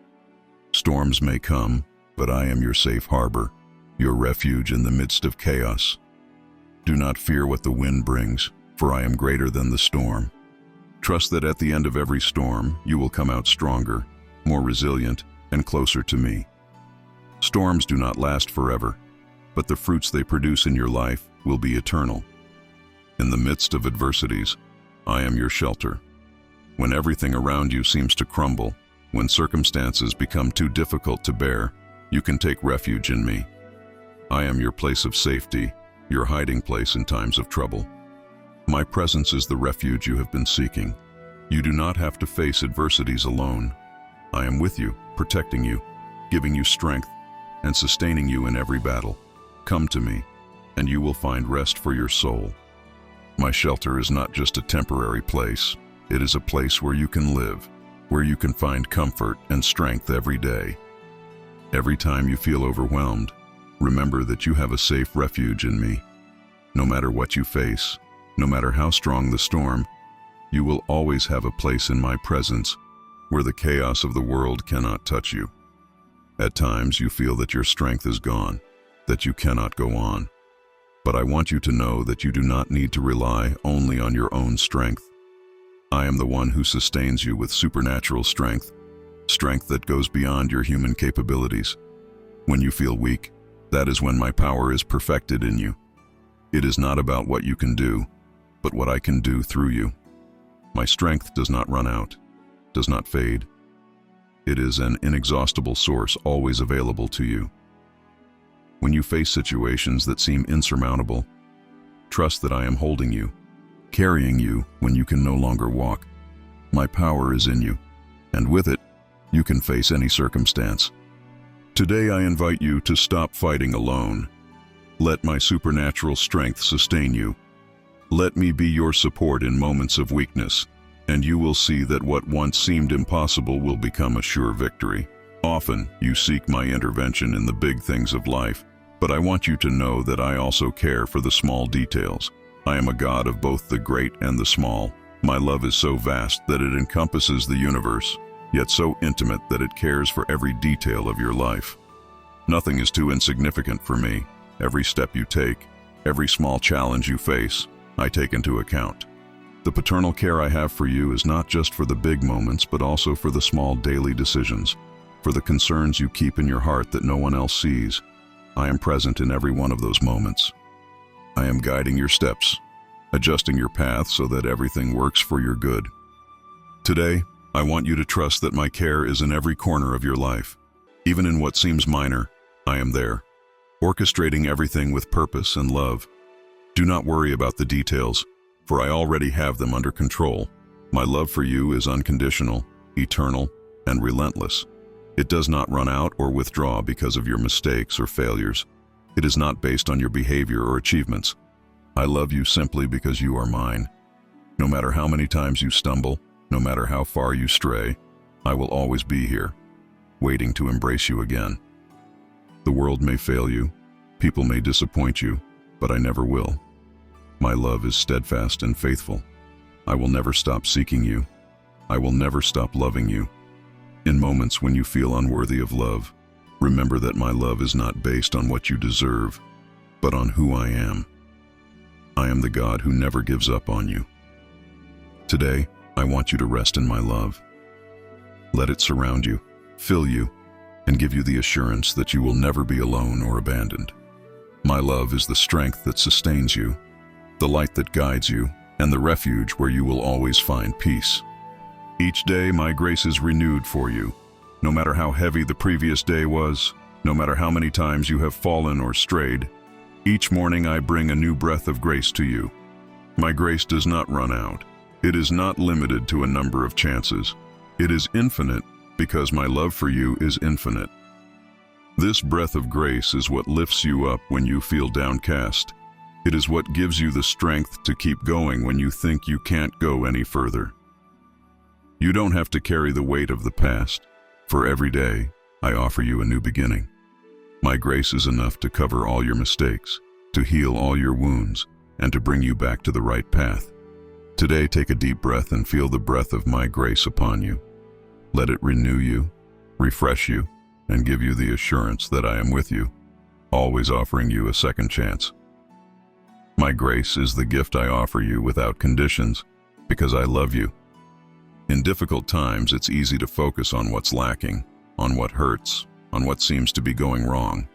Storms may come, but I am your safe harbor, your refuge in the midst of chaos. Do not fear what the wind brings, for I am greater than the storm. Trust that at the end of every storm, you will come out stronger, more resilient, and closer to me. Storms do not last forever, but the fruits they produce in your life will be eternal. In the midst of adversities, I am your shelter. When everything around you seems to crumble, when circumstances become too difficult to bear, you can take refuge in me. I am your place of safety, your hiding place in times of trouble. My presence is the refuge you have been seeking. You do not have to face adversities alone. I am with you, protecting you, giving you strength, and sustaining you in every battle. Come to me, and you will find rest for your soul. My shelter is not just a temporary place. It is a place where you can live, where you can find comfort and strength every day. Every time you feel overwhelmed, remember that you have a safe refuge in me. No matter what you face, no matter how strong the storm, you will always have a place in my presence where the chaos of the world cannot touch you. At times you feel that your strength is gone, that you cannot go on. But I want you to know that you do not need to rely only on your own strength. I am the one who sustains you with supernatural strength, strength that goes beyond your human capabilities. When you feel weak, that is when my power is perfected in you. It is not about what you can do, but what I can do through you. My strength does not run out, does not fade. It is an inexhaustible source always available to you. When you face situations that seem insurmountable, trust that I am holding you, carrying you when you can no longer walk. My power is in you, and with it, you can face any circumstance. Today I invite you to stop fighting alone. Let my supernatural strength sustain you. Let me be your support in moments of weakness, and you will see that what once seemed impossible will become a sure victory. Often, you seek my intervention in the big things of life, but I want you to know that I also care for the small details. I am a God of both the great and the small. My love is so vast that it encompasses the universe, yet so intimate that it cares for every detail of your life. Nothing is too insignificant for me. Every step you take, every small challenge you face, I take into account. The paternal care I have for you is not just for the big moments, but also for the small daily decisions, for the concerns you keep in your heart that no one else sees. I am present in every one of those moments. I am guiding your steps, adjusting your path so that everything works for your good. Today, I want you to trust that my care is in every corner of your life. Even in what seems minor, I am there, orchestrating everything with purpose and love. Do not worry about the details, for I already have them under control. My love for you is unconditional, eternal, and relentless. It does not run out or withdraw because of your mistakes or failures. It is not based on your behavior or achievements. I love you simply because you are mine. No matter how many times you stumble, no matter how far you stray, I will always be here, waiting to embrace you again. The world may fail you, people may disappoint you, but I never will. My love is steadfast and faithful. I will never stop seeking you. I will never stop loving you. In moments when you feel unworthy of love, remember that my love is not based on what you deserve, but on who I am. I am the God who never gives up on you. Today, I want you to rest in my love. Let it surround you, fill you, and give you the assurance that you will never be alone or abandoned. My love is the strength that sustains you, the light that guides you, and the refuge where you will always find peace. Each day, my grace is renewed for you. No matter how heavy the previous day was, no matter how many times you have fallen or strayed, each morning I bring a new breath of grace to you. My grace does not run out. It is not limited to a number of chances. It is infinite because my love for you is infinite. This breath of grace is what lifts you up when you feel downcast. It is what gives you the strength to keep going when you think you can't go any further. You don't have to carry the weight of the past. For every day, I offer you a new beginning. My grace is enough to cover all your mistakes, to heal all your wounds, and to bring you back to the right path. Today, take a deep breath and feel the breath of my grace upon you. Let it renew you, refresh you, and give you the assurance that I am with you, always offering you a second chance. My grace is the gift I offer you without conditions, because I love you. In difficult times, it's easy to focus on what's lacking, on what hurts, on what seems to be going wrong.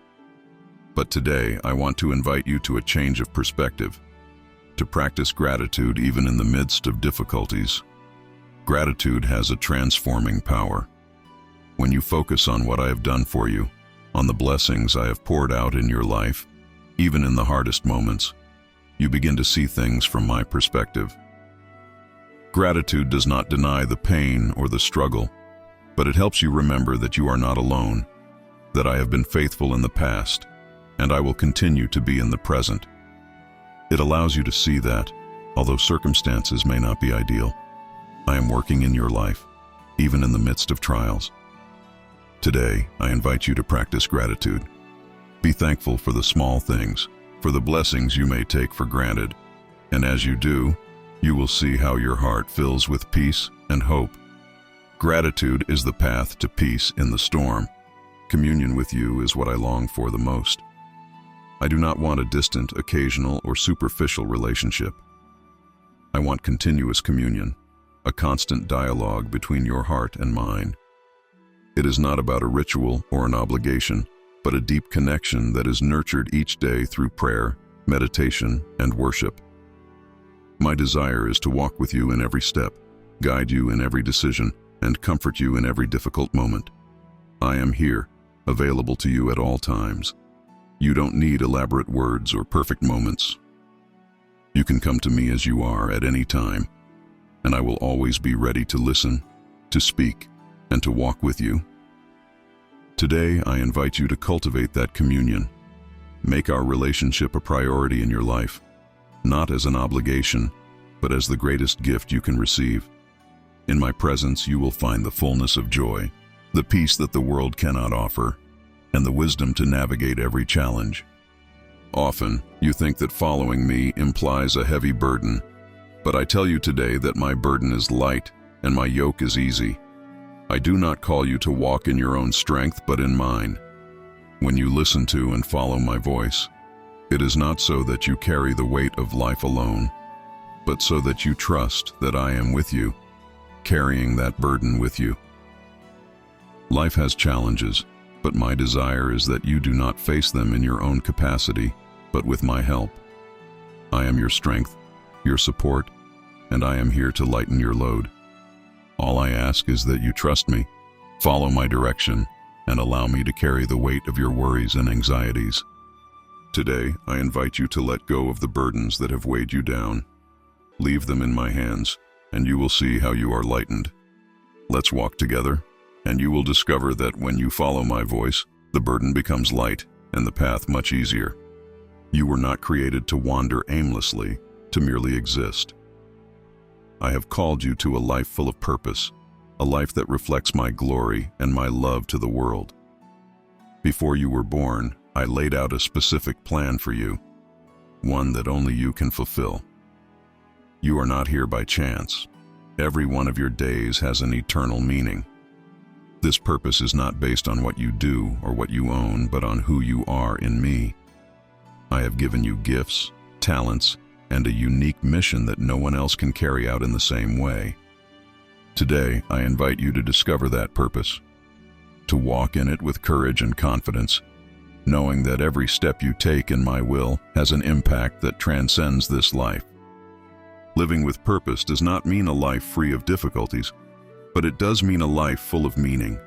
But today, I want to invite you to a change of perspective, to practice gratitude even in the midst of difficulties. Gratitude has a transforming power. When you focus on what I have done for you, on the blessings I have poured out in your life, even in the hardest moments, you begin to see things from my perspective. Gratitude does not deny the pain or the struggle, but it helps you remember that you are not alone, that I have been faithful in the past, and I will continue to be in the present. It allows you to see that, although circumstances may not be ideal, I am working in your life, even in the midst of trials. Today, I invite you to practice gratitude. Be thankful for the small things, for the blessings you may take for granted, and as you do, you will see how your heart fills with peace and hope. Gratitude is the path to peace in the storm. Communion with you is what I long for the most. I do not want a distant, occasional, or superficial relationship. I want continuous communion, a constant dialogue between your heart and mine. It is not about a ritual or an obligation, but a deep connection that is nurtured each day through prayer, meditation, and worship. My desire is to walk with you in every step, guide you in every decision, and comfort you in every difficult moment. I am here, available to you at all times. You don't need elaborate words or perfect moments. You can come to me as you are at any time, and I will always be ready to listen, to speak, and to walk with you. Today, I invite you to cultivate that communion. Make our relationship a priority in your life, not as an obligation, but as the greatest gift you can receive. In my presence, you will find the fullness of joy, the peace that the world cannot offer, and the wisdom to navigate every challenge. Often, you think that following me implies a heavy burden, but I tell you today that my burden is light and my yoke is easy. I do not call you to walk in your own strength, but in mine. When you listen to and follow my voice, it is not so that you carry the weight of life alone, but so that you trust that I am with you, carrying that burden with you. Life has challenges, but my desire is that you do not face them in your own capacity, but with my help. I am your strength, your support, and I am here to lighten your load. All I ask is that you trust me, follow my direction, and allow me to carry the weight of your worries and anxieties. Today, I invite you to let go of the burdens that have weighed you down. Leave them in my hands, and you will see how you are lightened. Let's walk together, and you will discover that when you follow my voice, the burden becomes light and the path much easier. You were not created to wander aimlessly, to merely exist. I have called you to a life full of purpose, a life that reflects my glory and my love to the world. Before you were born, I laid out a specific plan for you, one that only you can fulfill. You are not here by chance. Every one of your days has an eternal meaning. This purpose is not based on what you do or what you own, but on who you are in me. I have given you gifts, talents, and a unique mission that no one else can carry out in the same way. Today, I invite you to discover that purpose, to walk in it with courage and confidence, knowing that every step you take in my will has an impact that transcends this life. Living with purpose does not mean a life free of difficulties, but it does mean a life full of meaning.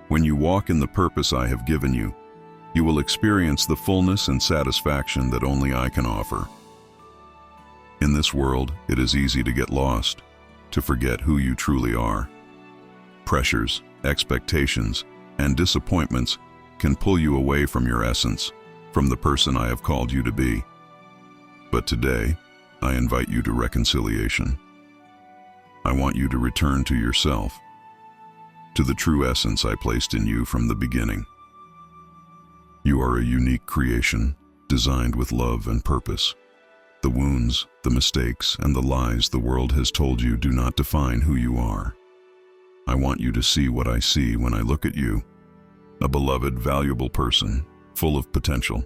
When you walk in the purpose I have given you, you will experience the fullness and satisfaction that only I can offer. In this world, it is easy to get lost, to forget who you truly are. Pressures, expectations, and disappointments can pull you away from your essence, from the person I have called you to be. But today, I invite you to reconciliation. I want you to return to yourself, to the true essence I placed in you from the beginning. You are a unique creation, designed with love and purpose. The wounds, the mistakes, and the lies the world has told you do not define who you are. I want you to see what I see when I look at you, a beloved, valuable person, full of potential.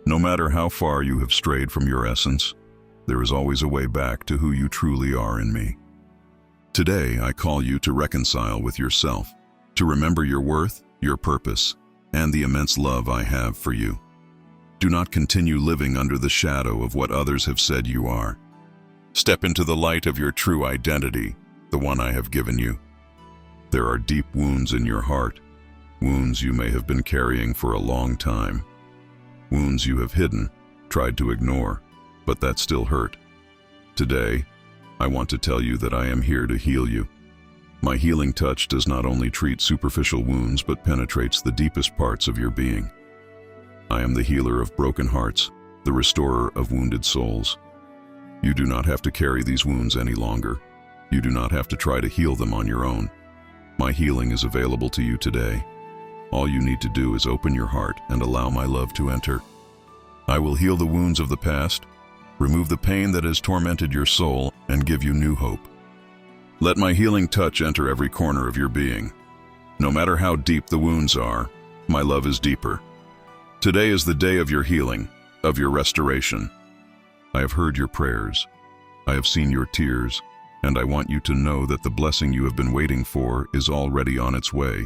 No matter how far you have strayed from your essence, there is always a way back to who you truly are in me. Today, I call you to reconcile with yourself, to remember your worth, your purpose, and the immense love I have for you. Do not continue living under the shadow of what others have said you are. Step into the light of your true identity, the one I have given you. There are deep wounds in your heart, wounds you may have been carrying for a long time. Wounds you have hidden, tried to ignore, but that still hurt. Today, I want to tell you that I am here to heal you. My healing touch does not only treat superficial wounds, but penetrates the deepest parts of your being. I am the healer of broken hearts, the restorer of wounded souls. You do not have to carry these wounds any longer. You do not have to try to heal them on your own. My healing is available to you today. All you need to do is open your heart and allow my love to enter. I will heal the wounds of the past, remove the pain that has tormented your soul, and give you new hope. Let my healing touch enter every corner of your being. No matter how deep the wounds are, my love is deeper. Today is the day of your healing, of your restoration. I have heard your prayers. I have seen your tears, and I want you to know that the blessing you have been waiting for is already on its way.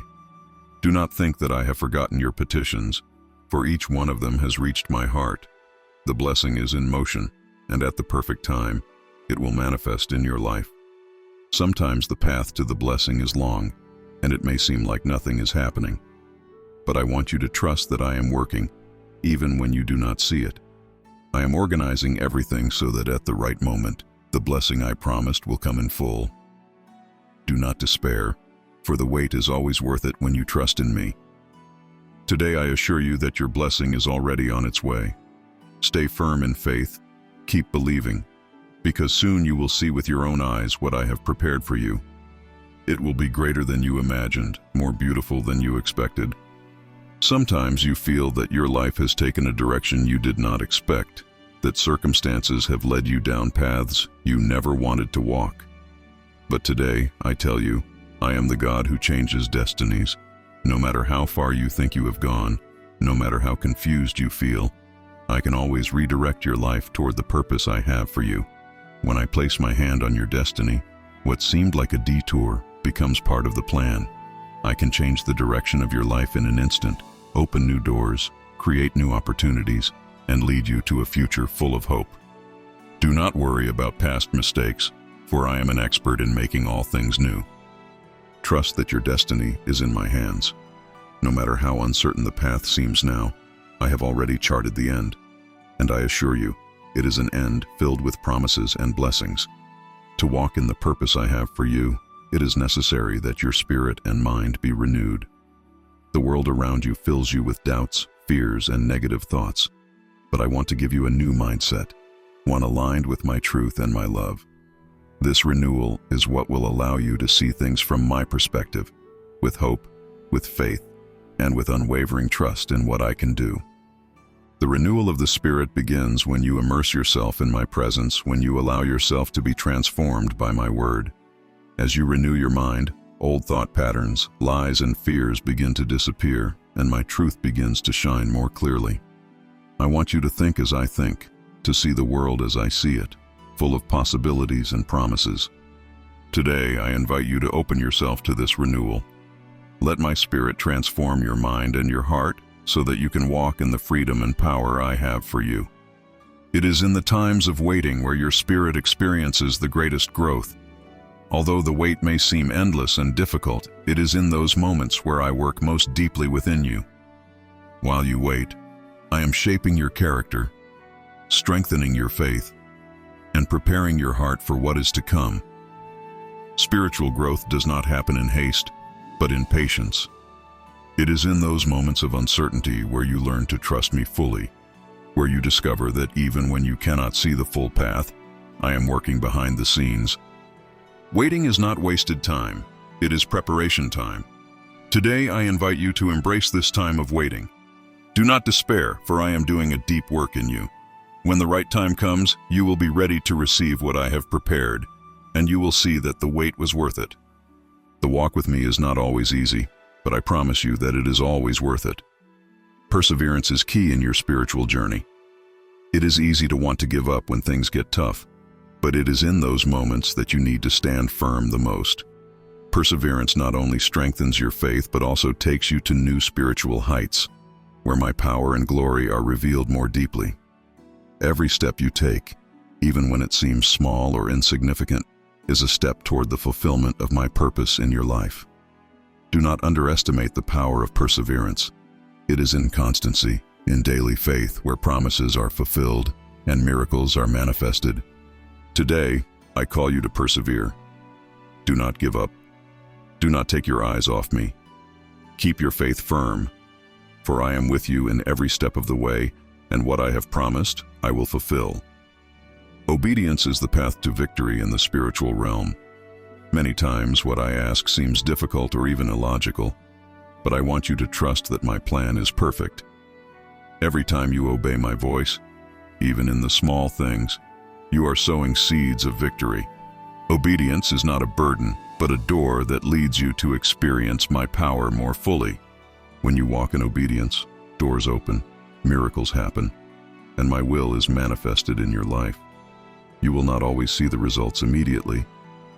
Do not think that I have forgotten your petitions, for each one of them has reached my heart. The blessing is in motion, and at the perfect time, it will manifest in your life. Sometimes the path to the blessing is long, and it may seem like nothing is happening. But I want you to trust that I am working, even when you do not see it. I am organizing everything so that at the right moment, the blessing I promised will come in full. Do not despair, for the wait is always worth it when you trust in me. Today I assure you that your blessing is already on its way. Stay firm in faith, keep believing, because soon you will see with your own eyes what I have prepared for you. It will be greater than you imagined, more beautiful than you expected. Sometimes you feel that your life has taken a direction you did not expect, that circumstances have led you down paths you never wanted to walk. But today, I tell you, I am the God who changes destinies. No matter how far you think you have gone, no matter how confused you feel, I can always redirect your life toward the purpose I have for you. When I place my hand on your destiny, what seemed like a detour becomes part of the plan. I can change the direction of your life in an instant, open new doors, create new opportunities, and lead you to a future full of hope. Do not worry about past mistakes, for I am an expert in making all things new. Trust that your destiny is in my hands. No matter how uncertain the path seems now, I have already charted the end, and I assure you, it is an end filled with promises and blessings. To walk in the purpose I have for you, it is necessary that your spirit and mind be renewed. The world around you fills you with doubts, fears, and negative thoughts, but I want to give you a new mindset, one aligned with my truth and my love. This renewal is what will allow you to see things from my perspective, with hope, with faith, and with unwavering trust in what I can do. The renewal of the Spirit begins when you immerse yourself in my presence, when you allow yourself to be transformed by my word. As you renew your mind, old thought patterns, lies, and fears begin to disappear, and my truth begins to shine more clearly. I want you to think as I think, to see the world as I see it, full of possibilities and promises. Today, I invite you to open yourself to this renewal. Let my Spirit transform your mind and your heart so that you can walk in the freedom and power I have for you. It is in the times of waiting where your spirit experiences the greatest growth. Although the wait may seem endless and difficult, it is in those moments where I work most deeply within you. While you wait, I am shaping your character, strengthening your faith, and preparing your heart for what is to come. Spiritual growth does not happen in haste, but in patience. It is in those moments of uncertainty where you learn to trust me fully, where you discover that even when you cannot see the full path, I am working behind the scenes. Waiting is not wasted time, it is preparation time. Today I invite you to embrace this time of waiting. Do not despair, for I am doing a deep work in you. When the right time comes, you will be ready to receive what I have prepared, and you will see that the wait was worth it. The walk with me is not always easy, but I promise you that it is always worth it. Perseverance is key in your spiritual journey. It is easy to want to give up when things get tough, but it is in those moments that you need to stand firm the most. Perseverance not only strengthens your faith, but also takes you to new spiritual heights, where my power and glory are revealed more deeply. Every step you take, even when it seems small or insignificant, is a step toward the fulfillment of my purpose in your life. Do not underestimate the power of perseverance. It is in constancy, in daily faith, where promises are fulfilled and miracles are manifested. Today, I call you to persevere. Do not give up. Do not take your eyes off me. Keep your faith firm, for I am with you in every step of the way, and what I have promised, I will fulfill. Obedience is the path to victory in the spiritual realm. Many times what I ask seems difficult or even illogical, but I want you to trust that my plan is perfect. Every time you obey my voice, even in the small things, you are sowing seeds of victory. Obedience is not a burden, but a door that leads you to experience my power more fully. When you walk in obedience, doors open, miracles happen, and my will is manifested in your life. You will not always see the results immediately,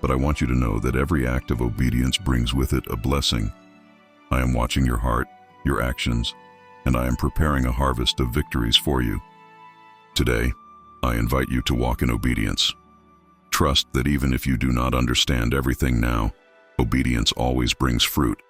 but I want you to know that every act of obedience brings with it a blessing. I am watching your heart, your actions, and I am preparing a harvest of victories for you. Today, I invite you to walk in obedience. Trust that even if you do not understand everything now, obedience always brings fruit.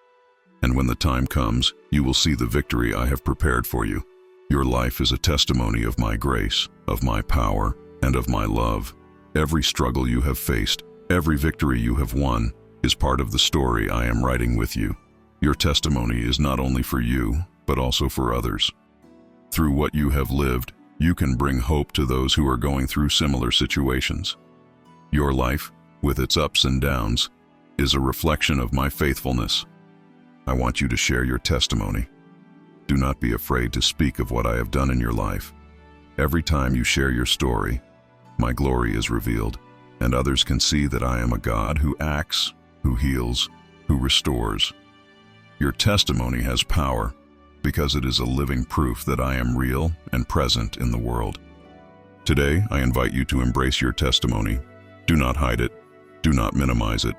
And when the time comes, you will see the victory I have prepared for you. Your life is a testimony of my grace, of my power, and of my love. Every struggle you have faced, every victory you have won, is part of the story I am writing with you. Your testimony is not only for you, but also for others. Through what you have lived, you can bring hope to those who are going through similar situations. Your life, with its ups and downs, is a reflection of my faithfulness. I want you to share your testimony. Do not be afraid to speak of what I have done in your life. Every time you share your story, my glory is revealed, and others can see that I am a God who acts, who heals, who restores. Your testimony has power because it is a living proof that I am real and present in the world. Today, I invite you to embrace your testimony. Do not hide it. Do not minimize it.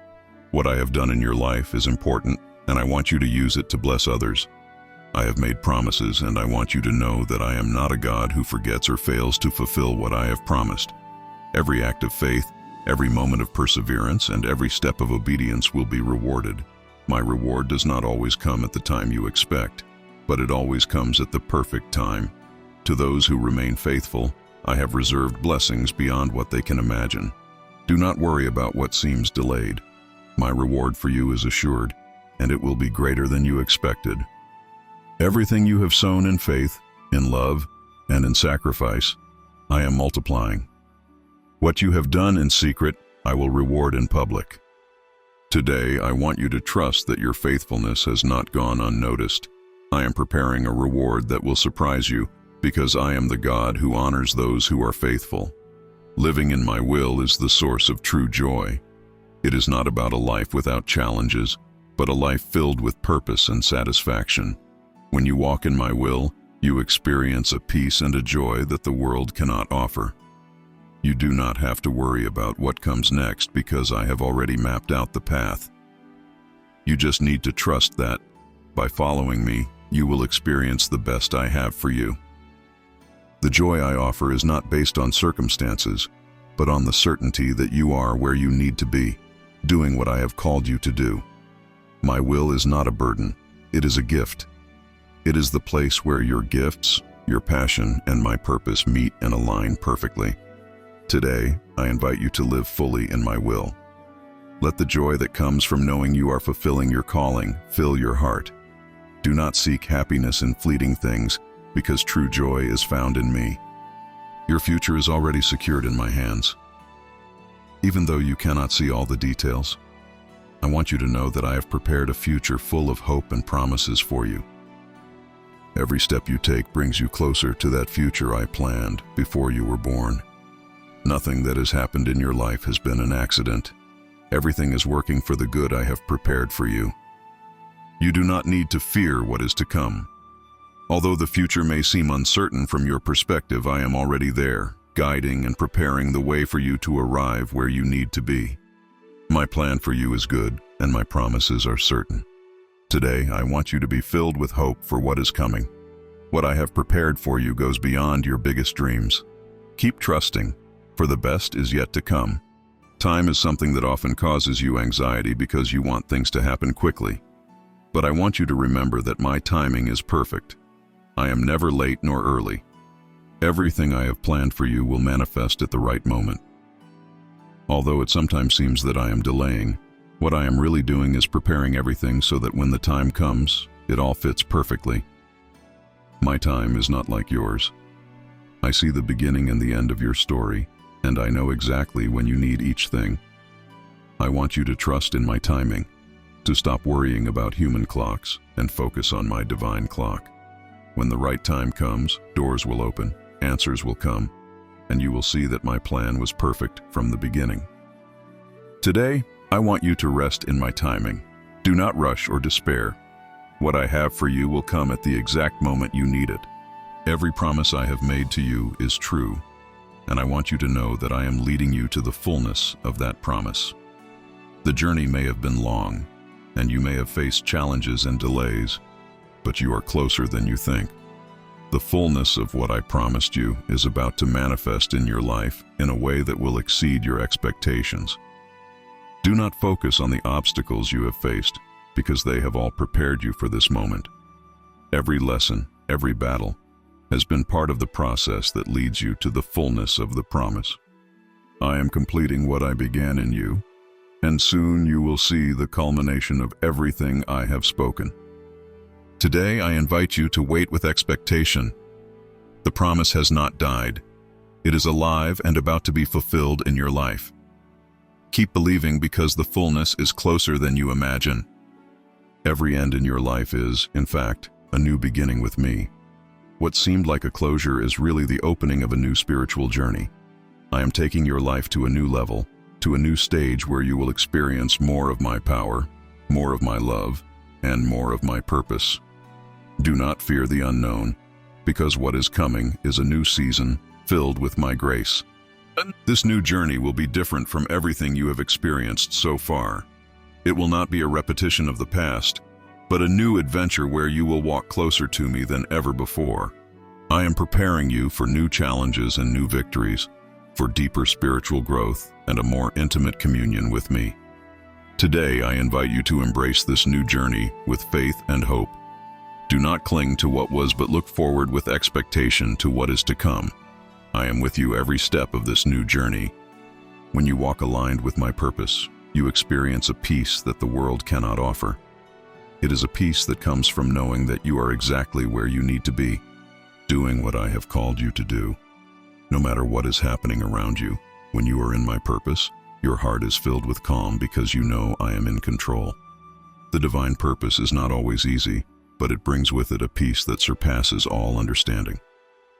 What I have done in your life is important, and I want you to use it to bless others. I have made promises, and I want you to know that I am not a God who forgets or fails to fulfill what I have promised. Every act of faith, every moment of perseverance, and every step of obedience will be rewarded. My reward does not always come at the time you expect, but it always comes at the perfect time. To those who remain faithful, I have reserved blessings beyond what they can imagine. Do not worry about what seems delayed. My reward for you is assured, and it will be greater than you expected. Everything you have sown in faith, in love, and in sacrifice, I am multiplying. What you have done in secret, I will reward in public. Today, I want you to trust that your faithfulness has not gone unnoticed. I am preparing a reward that will surprise you, because I am the God who honors those who are faithful. Living in my will is the source of true joy. It is not about a life without challenges, but a life filled with purpose and satisfaction. When you walk in my will, you experience a peace and a joy that the world cannot offer. You do not have to worry about what comes next because I have already mapped out the path. You just need to trust that, by following me, you will experience the best I have for you. The joy I offer is not based on circumstances, but on the certainty that you are where you need to be, doing what I have called you to do. My will is not a burden, it is a gift. It is the place where your gifts, your passion, and my purpose meet and align perfectly. Today, I invite you to live fully in my will. Let the joy that comes from knowing you are fulfilling your calling fill your heart. Do not seek happiness in fleeting things, because true joy is found in me. Your future is already secured in my hands. Even though you cannot see all the details, I want you to know that I have prepared a future full of hope and promises for you. Every step you take brings you closer to that future I planned before you were born. Nothing that has happened in your life has been an accident. Everything is working for the good I have prepared for you. You do not need to fear what is to come. Although the future may seem uncertain from your perspective, I am already there, guiding and preparing the way for you to arrive where you need to be. My plan for you is good, and my promises are certain. Today, I want you to be filled with hope for what is coming. What I have prepared for you goes beyond your biggest dreams. Keep trusting, for the best is yet to come. Time is something that often causes you anxiety because you want things to happen quickly. But I want you to remember that my timing is perfect. I am never late nor early. Everything I have planned for you will manifest at the right moment. Although it sometimes seems that I am delaying, what I am really doing is preparing everything so that when the time comes, it all fits perfectly. My time is not like yours. I see the beginning and the end of your story, and I know exactly when you need each thing. I want you to trust in my timing, to stop worrying about human clocks and focus on my divine clock. When the right time comes, doors will open, answers will come, and you will see that my plan was perfect from the beginning. Today, I want you to rest in my timing. Do not rush or despair. What I have for you will come at the exact moment you need it. Every promise I have made to you is true, and I want you to know that I am leading you to the fullness of that promise. The journey may have been long, and you may have faced challenges and delays, but you are closer than you think. The fullness of what I promised you is about to manifest in your life in a way that will exceed your expectations. Do not focus on the obstacles you have faced, because they have all prepared you for this moment. Every lesson, every battle, has been part of the process that leads you to the fullness of the promise. I am completing what I began in you, and soon you will see the culmination of everything I have spoken. Today, I invite you to wait with expectation. The promise has not died. It is alive and about to be fulfilled in your life. Keep believing because the fullness is closer than you imagine. Every end in your life is, in fact, a new beginning with me. What seemed like a closure is really the opening of a new spiritual journey. I am taking your life to a new level, to a new stage where you will experience more of my power, more of my love, and more of my purpose. Do not fear the unknown, because what is coming is a new season filled with my grace. This new journey will be different from everything you have experienced so far. It will not be a repetition of the past, but a new adventure where you will walk closer to me than ever before. I am preparing you for new challenges and new victories, for deeper spiritual growth and a more intimate communion with me. Today, I invite you to embrace this new journey with faith and hope. Do not cling to what was, but look forward with expectation to what is to come. I am with you every step of this new journey. When you walk aligned with my purpose, you experience a peace that the world cannot offer. It is a peace that comes from knowing that you are exactly where you need to be, doing what I have called you to do. No matter what is happening around you, when you are in my purpose, your heart is filled with calm because you know I am in control. The divine purpose is not always easy, but it brings with it a peace that surpasses all understanding.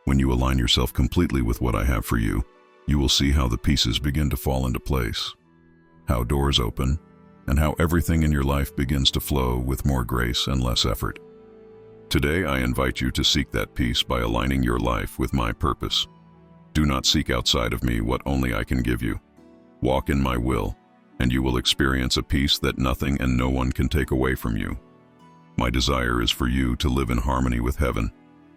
When you align yourself completely with what I have for you, you will see how the pieces begin to fall into place, how doors open, and how everything in your life begins to flow with more grace and less effort. Today, I invite you to seek that peace by aligning your life with my purpose. Do not seek outside of me what only I can give you. Walk in my will, and you will experience a peace that nothing and no one can take away from you. My desire is for you to live in harmony with heaven,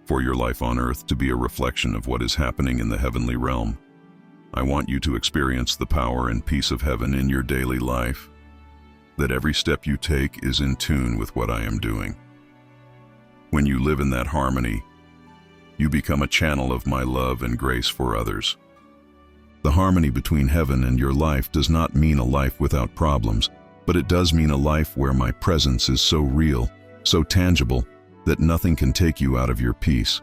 for your life on earth to be a reflection of what is happening in the heavenly realm. I want you to experience the power and peace of heaven in your daily life, that every step you take is in tune with what I am doing. When you live in that harmony, you become a channel of my love and grace for others. The harmony between heaven and your life does not mean a life without problems, but it does mean a life where my presence is so real, so tangible, that nothing can take you out of your peace.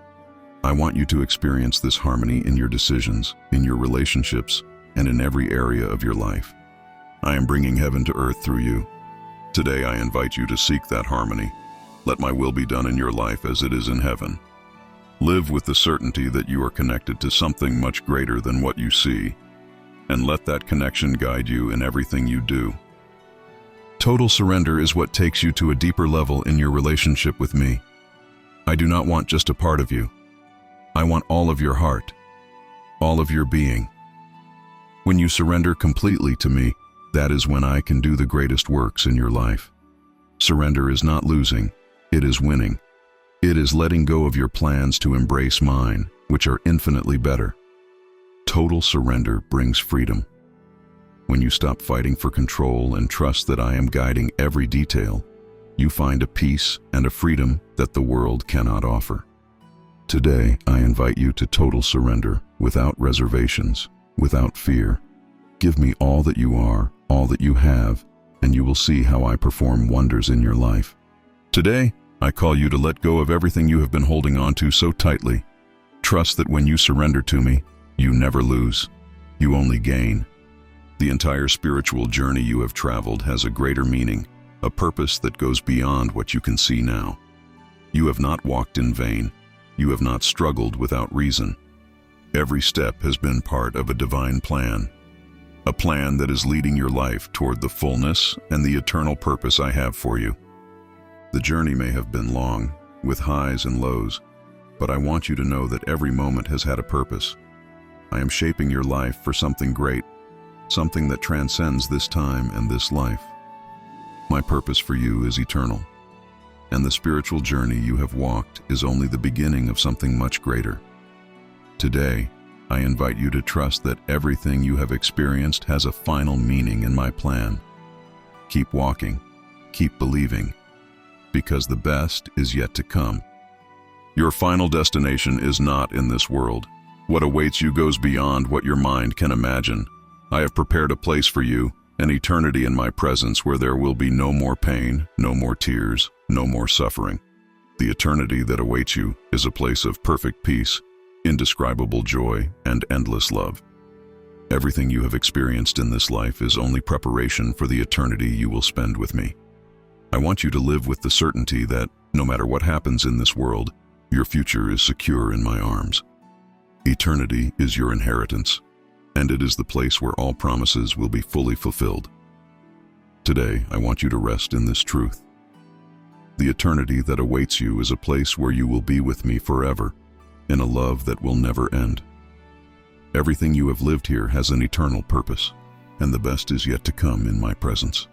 I want you to experience this harmony in your decisions, in your relationships, and in every area of your life. I am bringing heaven to earth through you. Today I invite you to seek that harmony. Let my will be done in your life as it is in heaven. Live with the certainty that you are connected to something much greater than what you see, and let that connection guide you in everything you do. Total surrender is what takes you to a deeper level in your relationship with me. I do not want just a part of you. I want all of your heart, all of your being. When you surrender completely to me, that is when I can do the greatest works in your life. Surrender is not losing, it is winning. It is letting go of your plans to embrace mine, which are infinitely better. Total surrender brings freedom. When you stop fighting for control and trust that I am guiding every detail, you find a peace and a freedom that the world cannot offer. Today, I invite you to total surrender, without reservations, without fear. Give me all that you are, all that you have, and you will see how I perform wonders in your life. Today, I call you to let go of everything you have been holding on to so tightly. Trust that when you surrender to me, you never lose. You only gain. The entire spiritual journey you have traveled has a greater meaning, a purpose that goes beyond what you can see now. You have not walked in vain. You have not struggled without reason. Every step has been part of a divine plan, a plan that is leading your life toward the fullness and the eternal purpose I have for you. The journey may have been long, with highs and lows, but I want you to know that every moment has had a purpose. I am shaping your life for something great, something that transcends this time and this life. My purpose for you is eternal, and the spiritual journey you have walked is only the beginning of something much greater. Today, I invite you to trust that everything you have experienced has a final meaning in my plan. Keep walking, keep believing, because the best is yet to come. Your final destination is not in this world. What awaits you goes beyond what your mind can imagine. I have prepared a place for you, an eternity in my presence where there will be no more pain, no more tears, no more suffering. The eternity that awaits you is a place of perfect peace, indescribable joy, and endless love. Everything you have experienced in this life is only preparation for the eternity you will spend with me. I want you to live with the certainty that, no matter what happens in this world, your future is secure in my arms. Eternity is your inheritance, and it is the place where all promises will be fully fulfilled. Today, I want you to rest in this truth. The eternity that awaits you is a place where you will be with me forever, in a love that will never end. Everything you have lived here has an eternal purpose, and the best is yet to come in my presence.